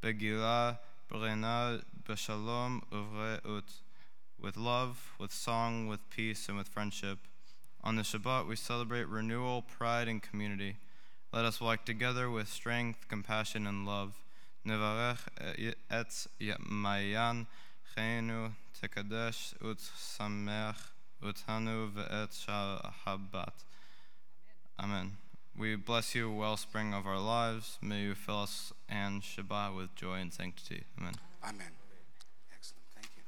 Begilah, Brena, Beshalom, Uvreut. With love, with song, with peace, and with friendship. On the Shabbat, we celebrate renewal, pride, and community. Let us walk together with strength, compassion, and love. Nevarech et Mayan, Chenu, Tekadesh, Ut Sameach, Utanu, Ve'et Shabbat. Amen. We bless you, wellspring of our lives. May you fill us and Shabbat with joy and sanctity. Amen. Amen. Excellent. Thank you.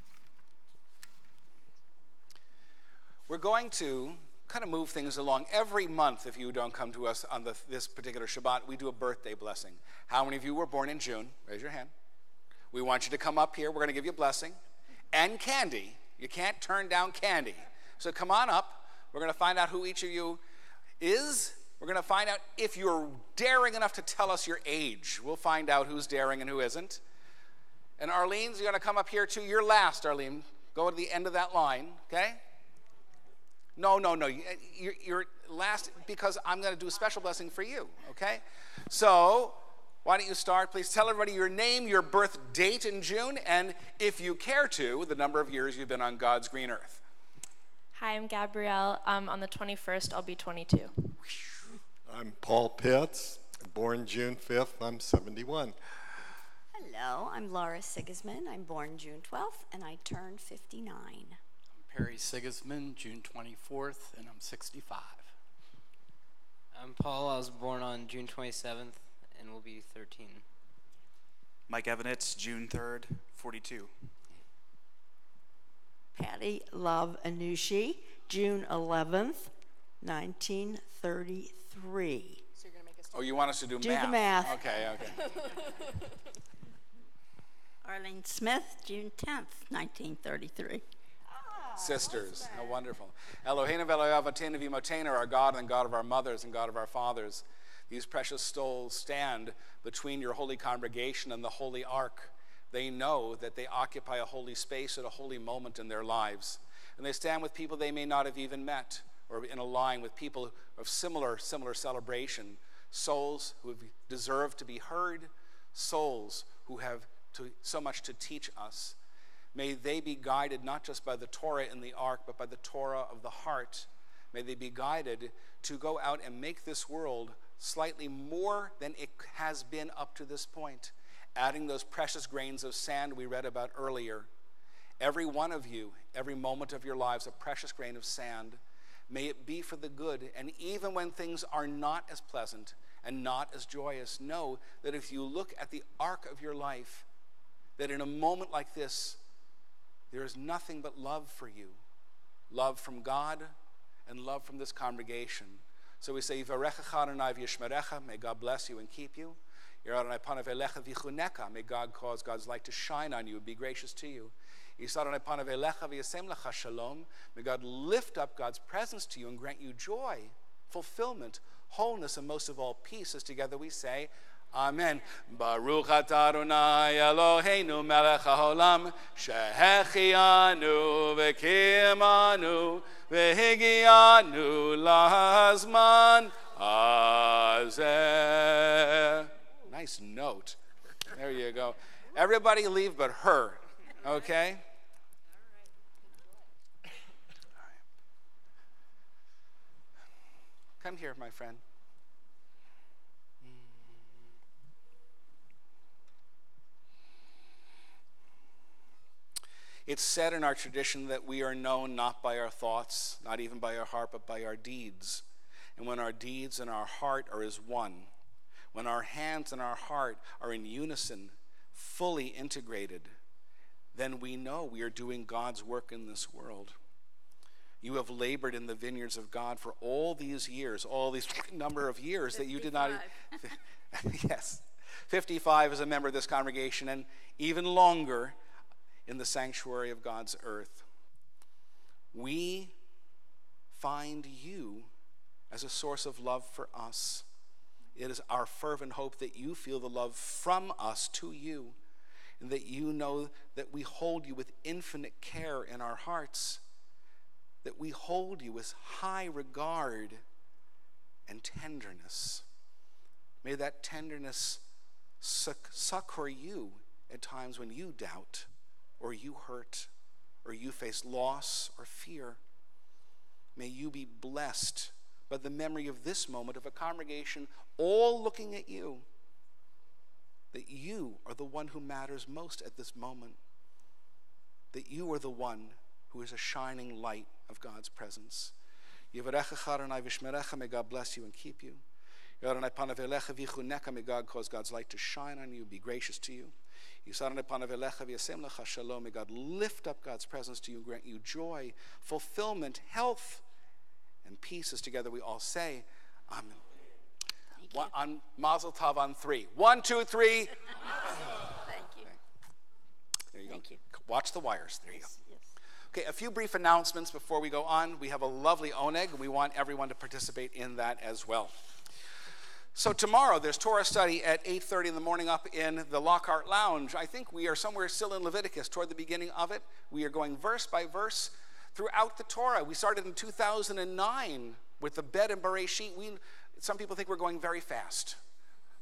We're going to kind of move things along. Every month, if you don't come to us on this particular Shabbat, we do a birthday blessing. How many of you were born in June? Raise your hand. We want you to come up here. We're going to give you a blessing and candy. You can't turn down candy. So come on up. We're going to find out who each of you is. We're going to find out if you're daring enough to tell us your age. We'll find out who's daring and who isn't. And Arlene's going to come up here too. You're last, Arlene. Go to the end of that line, okay? No. You're last because I'm going to do a special blessing for you, okay? So why don't you start? Please tell everybody your name, your birth date in June, and if you care to, the number of years you've been on God's green earth. Hi, I'm Gabrielle. On the 21st, I'll be 22. I'm Paul Pitts, born June 5th. I'm 71. Hello, I'm Laura Sigismund. I'm born June 12th, and I turned 59. I'm Perry Sigismund, June 24th, and I'm 65. I'm Paul. I was born on June 27th, and will be 13. Mike Evanitz, June 3rd, 42. Patty Love Anushi, June 11th, 1933. So you're going to make us Oh, you want us to do math? Do the math. Okay. Arlene Smith, June 10th, 1933. Sisters, how wonderful. Eloheinu v'Elohe Avotenu v'Imotenu, our God and God of our mothers and God of our fathers. These precious souls stand between your holy congregation and the holy ark. They know that they occupy a holy space at a holy moment in their lives. And they stand with people they may not have even met, or in a line with people of similar celebration. Souls who have deserved to be heard, souls who have so much to teach us. May they be guided not just by the Torah in the ark, but by the Torah of the heart. May they be guided to go out and make this world slightly more than it has been up to this point, adding those precious grains of sand we read about earlier. Every one of you, every moment of your lives, a precious grain of sand. May it be for the good, and even when things are not as pleasant and not as joyous, know that if you look at the arc of your life, that in a moment like this, there is nothing but love for you. Love from God and love from this congregation. So we say, Yivarechecha Adonai v'yishmerecha, may God bless you and keep you. Yer Adonai panav elecha v'chuneka, may God cause God's light to shine on you and be gracious to you. Yisad Adonai panav elecha v'yasem lecha shalom, may God lift up God's presence to you and grant you joy, fulfillment, wholeness, and most of all, peace. As together we say, Amen. Baruch atah Adonai Eloheinu melech haolam, shehechianu v'kimanu v'higianu lahazman hazeh. Nice note. There you go. Everybody leave but her, okay? Come here, my friend. It's said in our tradition that we are known not by our thoughts, not even by our heart, but by our deeds. And when our deeds and our heart are as one, when our hands and our heart are in unison, fully integrated, then we know we are doing God's work in this world. You have labored in the vineyards of God for all these years, all these number of years 55. That you did not. Yes, 55 as a member of this congregation, and even longer in the sanctuary of God's earth. We find you as a source of love for us. It is our fervent hope that you feel the love from us to you, and that you know that we hold you with infinite care in our hearts, that we hold you with high regard and tenderness. May that tenderness succor you at times when you doubt, or you hurt, or you face loss or fear. May you be blessed by the memory of this moment of a congregation all looking at you, that you are the one who matters most at this moment, that you are the one who is a shining light of God's presence. May God bless you and keep you. May God cause God's light to shine on you, be gracious to you. May God lift up God's presence to you and grant you joy, fulfillment, health, and peace. As together we all say, Amen. On Mazel Tov on 3. 1, 2, 3. Thank you. There you go. Thank you. Watch the wires. There you go. Yes. Okay, a few brief announcements before we go on. We have a lovely oneg, and we want everyone to participate in that as well. So tomorrow there's Torah study at 8:30 in the morning up in the Lockhart Lounge. I think we are somewhere still in Leviticus toward the beginning of it. We are going verse by verse throughout the Torah. We started in 2009 with the bed and Bereshit. Some people think we're going very fast,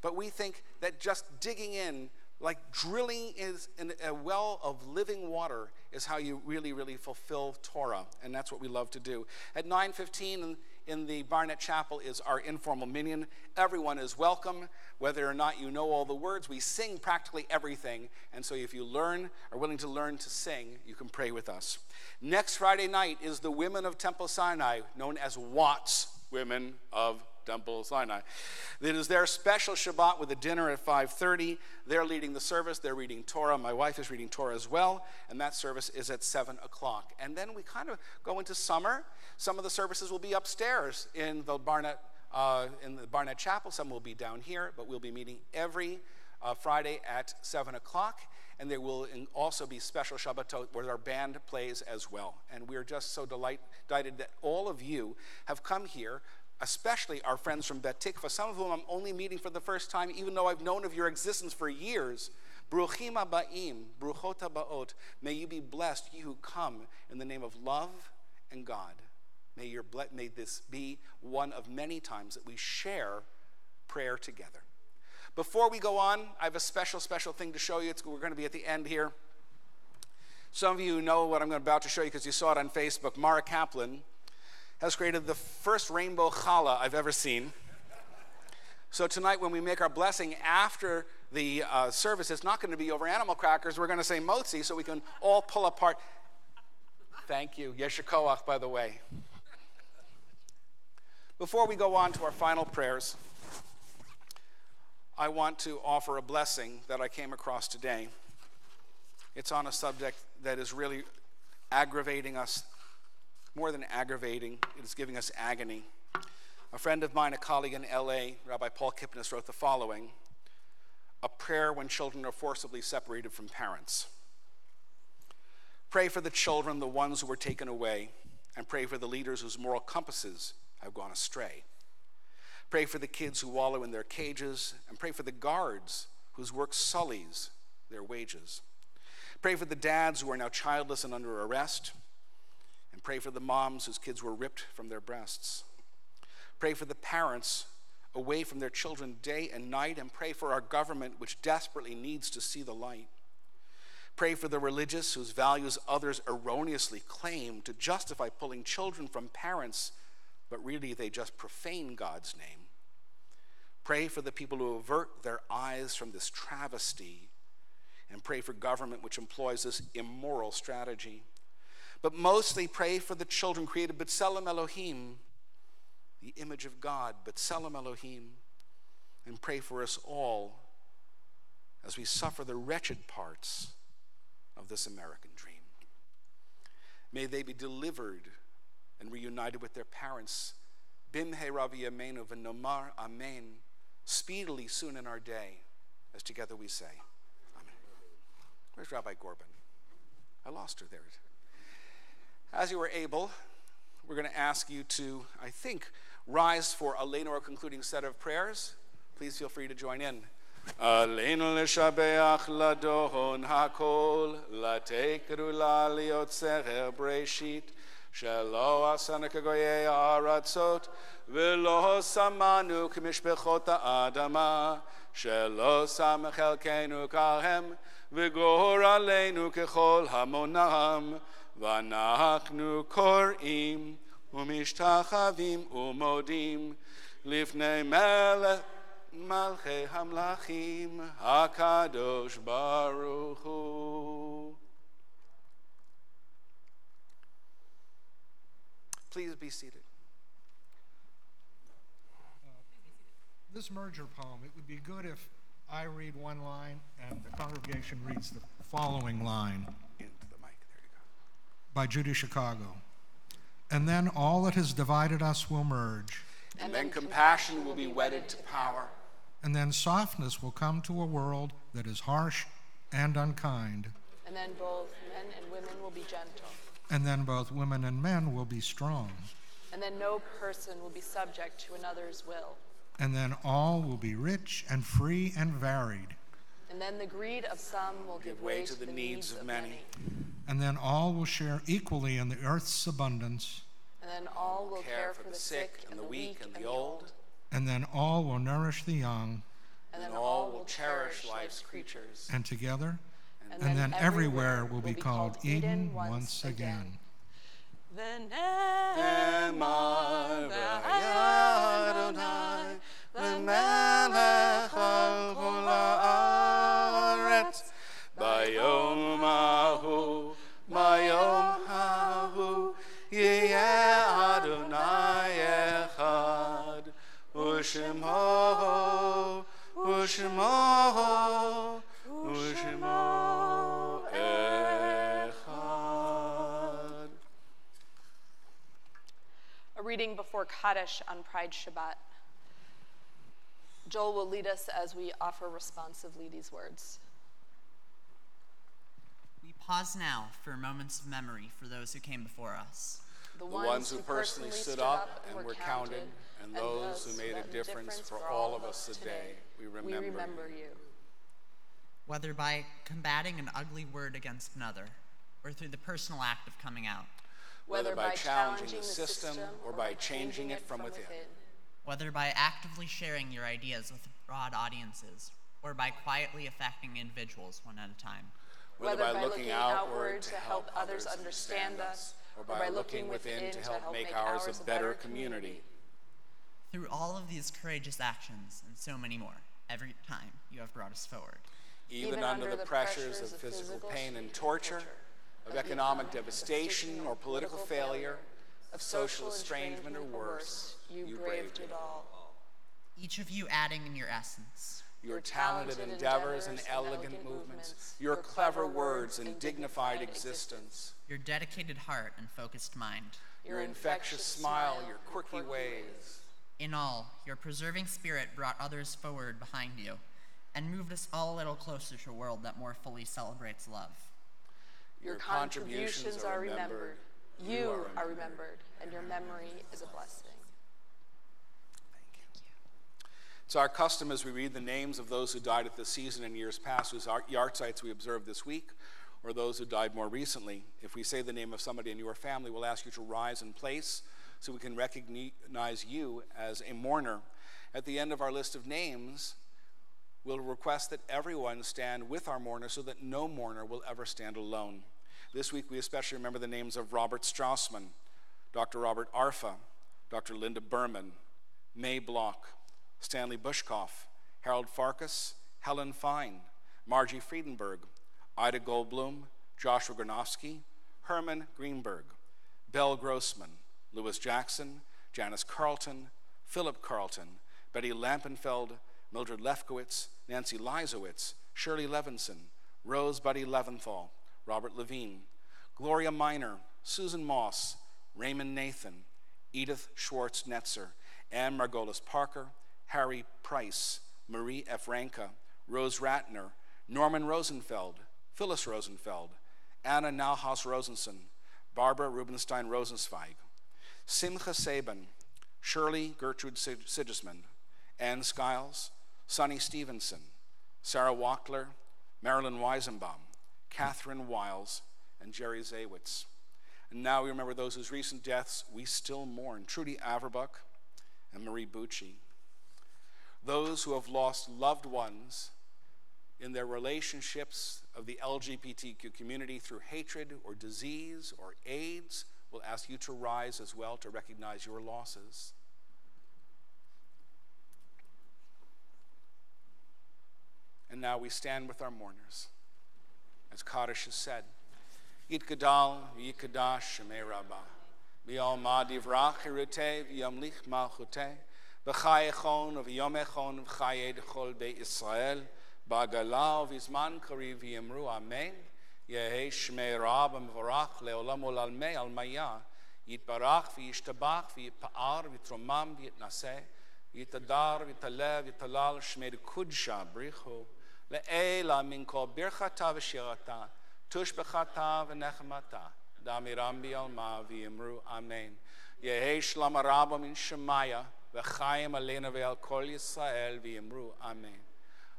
but we think that just digging in, like drilling is in a well of living water, is how you really, really fulfill Torah, and that's what we love to do. At 9:15 in the Barnett Chapel is our informal minyan. Everyone is welcome, whether or not you know all the words. We sing practically everything, and so if you are willing to learn to sing, you can pray with us. Next Friday night is the Women of Temple Sinai, known as Watts Women of Temple Sinai. It is their special Shabbat with a dinner at 5:30. They're leading the service. They're reading Torah. My wife is reading Torah as well, and that service is at 7 o'clock. And then we kind of go into summer. Some of the services will be upstairs in the Barnett Chapel. Some will be down here, but we'll be meeting every Friday at 7 o'clock. And there will also be special Shabbatot where our band plays as well. And we're just so delighted that all of you have come here, especially our friends from Bet Tikva, some of whom I'm only meeting for the first time, even though I've known of your existence for years. Bruchim ha'ba'im, bruchot ha'ba'ot. May you be blessed, you who come in the name of love and God. May this be one of many times that we share prayer together. Before we go on, I have a special thing to show you. We're going to be at the end here. Some of you know what I'm about to show you because you saw it on Facebook. Mara Kaplan has created the first rainbow challah I've ever seen. So tonight when we make our blessing after the service, it's not going to be over animal crackers. We're going to say motzi so we can all pull apart. Thank you. Yesher koach, by the way. Before we go on to our final prayers, I want to offer a blessing that I came across today. It's on a subject that is really aggravating us. More than aggravating, it is giving us agony. A friend of mine, a colleague in LA, Rabbi Paul Kipnis, wrote the following: a prayer when children are forcibly separated from parents. Pray for the children, the ones who were taken away, and pray for the leaders whose moral compasses have gone astray. Pray for the kids who wallow in their cages, and pray for the guards whose work sullies their wages. Pray for the dads who are now childless and under arrest, and pray for the moms whose kids were ripped from their breasts. Pray for the parents away from their children day and night, and pray for our government, which desperately needs to see the light. Pray for the religious whose values others erroneously claim to justify pulling children from parents, but really they just profane God's name. Pray for the people who avert their eyes from this travesty, and pray for government which employs this immoral strategy. But mostly pray for the children created B'Tselem Elohim, the image of God, B'Tselem Elohim, and pray for us all as we suffer the wretched parts of this American dream. May they be delivered and reunited with their parents. Bimhe Ravi Yameinu v'nomar Amen, speedily soon in our day, as together we say, Amen. Where's Rabbi Gorban? I lost her there. As you are able, we're going to ask you to, I think, rise for Aleinu, our concluding set of prayers. Please feel free to join in. Aleinu l'shabeach ladon hakol, latekru la liotzerer breshit, shelo asana kagoyei ha'aratzot, v'lo samanu k'mishpechot ha'adama, shelo samech elkeinu kahem, v'gor aleinu kechol hamonam, v'anachnu kor'im, umishtachavim umodim, lifnei melech Malchei Hamlachim HaKadosh Baruch Hu. Please be seated. This merger poem, it would be good if I read one line and the congregation reads the following line. Into the mic, there you go. By Judy Chicago. And then all that has divided us will merge. And then compassion will be wedded to power. And then softness will come to a world that is harsh and unkind. And then both men and women will be gentle. And then both women and men will be strong. And then no person will be subject to another's will. And then all will be rich and free and varied. And then the greed of some will give way to the needs of many. And then all will share equally in the earth's abundance. And then all will care for the sick and the weak and the old. And then all will nourish the young. And then all will cherish life's creatures. And together, and then everywhere will be called Eden once again. V'nemar v'Adonai v'melech al kol haaretz Bayom hahu, bayom hahu, yeh Adonai echad, u'shemo, u'shemo, u'shemo echad. A reading before Kaddish on Pride Shabbat. Joel will lead us as we offer responsively these words. We pause now for moments of memory for those who came before us. The ones who personally stood up and were counted, and those who made a difference for all of us today. We remember you. Whether by combating an ugly word against another, or through the personal act of coming out. Whether by challenging the system or by changing it from within. Whether by actively sharing your ideas with broad audiences, or by quietly affecting individuals one at a time. Whether by looking outward to help others understand us, or by looking within to help make ours a better community. Through all of these courageous actions and so many more, every time you have brought us forward. Even under the pressures of physical pain and torture, of economic devastation or political failure, of social estrangement or worse, you braved it all. Each of you adding in your essence. Your talented endeavors and elegant movements, your clever words and dignified existence, your dedicated heart and focused mind, your infectious smile, your quirky ways, In all, your preserving spirit brought others forward behind you and moved us all a little closer to a world that more fully celebrates love. Your contributions are remembered. You are remembered, and your memory is a blessing. It's our custom as we read the names of those who died at this season in years past, whose yard sites we observed this week, or those who died more recently. If we say the name of somebody in your family, we'll ask you to rise in place so we can recognize you as a mourner. At the end of our list of names, we'll request that everyone stand with our mourner so that no mourner will ever stand alone. This week, we especially remember the names of Robert Strassman, Dr. Robert Arfa, Dr. Linda Berman, May Block, Stanley Bushkoff, Harold Farkas, Helen Fine, Margie Friedenberg, Ida Goldblum, Joshua Granofsky, Herman Greenberg, Belle Grossman, Louis Jackson, Janice Carlton, Philip Carlton, Betty Lampenfeld, Mildred Lefkowitz, Nancy Leisowitz, Shirley Levinson, Rose Buddy Leventhal, Robert Levine, Gloria Miner, Susan Moss, Raymond Nathan, Edith Schwartz Netzer, Anne Margolis Parker, Harry Price, Marie F. Ranka, Rose Ratner, Norman Rosenfeld, Phyllis Rosenfeld, Anna Nauhaus Rosenson, Barbara Rubenstein Rosenzweig, Simcha Saban, Shirley Gertrude Sigismund, Ann Skiles, Sonny Stevenson, Sarah Wachtler, Marilyn Weisenbaum, Catherine Wiles, and Jerry Zawitz. And now we remember those whose recent deaths we still mourn, Trudy Averbuck and Marie Bucci. Those who have lost loved ones in their relationships of the LGBTQ community through hatred or disease or AIDS, we'll ask you to rise as well to recognize your losses. And now we stand with our mourners. As Kaddish has said, Yitgadal v'yikadash shemei Rabbah, v'yalma divrach hiruteh v'yamlich malchuteh, v'chayechon v'yomechon v'chayed chol be Israel, b'agala v'izman kariv v'yemru amen, Yehei shmei Rab v'varach le'olam olalmei almaya, yitbarach v'yishtabach v'yipa'ar v'tromam v'yitnaseh, v'yitadar v'yitalev v'yitalal shmei kudsha brichu, le'ela min kol birchata v'shirata, tushbechata v'nechemata, damiram b'yalma v'yimru amen. Yehei shlam araba min shemaya, v'chayim aleina ve'al kol Yisrael v'yimru amen.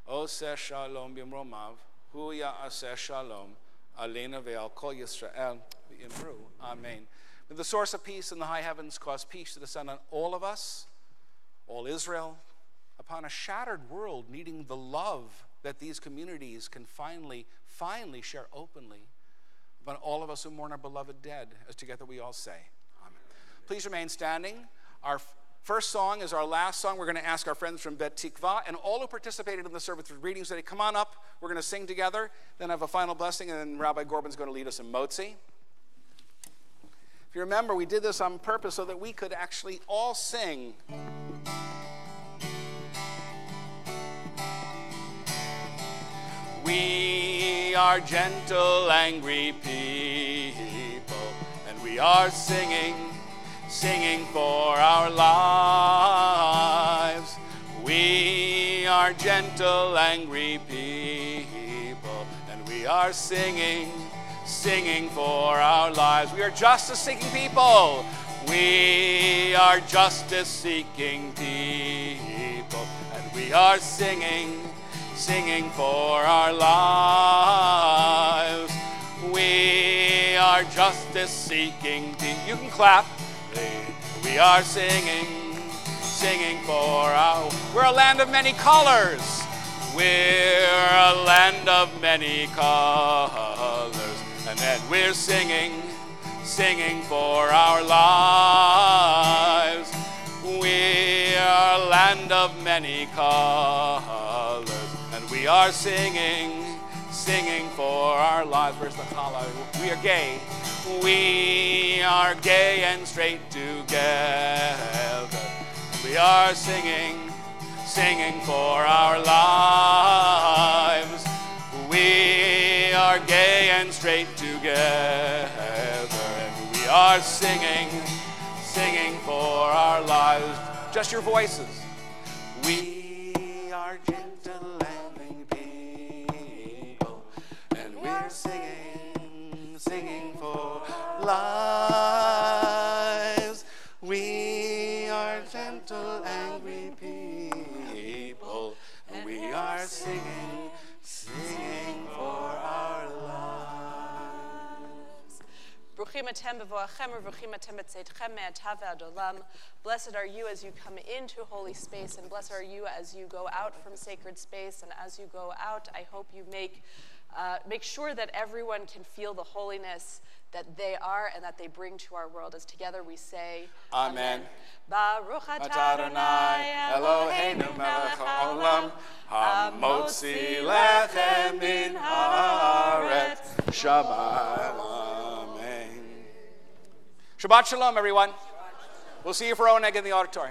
Oseh shalom b'yimromav, hu ya'aseh shalom, aleina ve'al kol Yisrael v'yimru amen. May the source of peace in the high heavens cause peace to descend on all of us, all Israel, upon a shattered world needing the love that these communities can finally share openly, upon all of us who mourn our beloved dead, as together we all say, amen. Please remain standing. Our first song is our last song. We're going to ask our friends from Bet Tikva and all who participated in the service with readings today, come on up. We're going to sing together, then have a final blessing, and then Rabbi Gorbin's going to lead us in Motzi. If you remember, we did this on purpose so that we could actually all sing. We are gentle, angry people, and we are singing for our lives. We are gentle, angry people, and we are singing for our lives. We are justice-seeking people. We are justice-seeking people, and we are singing for our lives. We are justice-seeking people. You can clap. We are singing for our... We're a land of many colors. We're a land of many colors. And then we're singing for our lives. We are a land of many colors. We are singing for our lives. Where's the challah? We are gay. We are gay and straight together. We are singing for our lives. We are gay and straight together. And we are singing for our lives. Just your voices. We are gentle, loving people, and we're singing for lives. We are gentle, angry people, and we are singing for our lives. Blessed are you as you come into holy space, and blessed are you as you go out from sacred space. And as you go out, I hope you make sure that everyone can feel the holiness that they are and that they bring to our world. As together we say, Amen. Baruch atah Adonai Eloheinu melech haolam, hamotzi lechem min haaretz. Shabbat. Amen. Shabbat shalom, everyone. We'll see you for Oneg in the auditorium.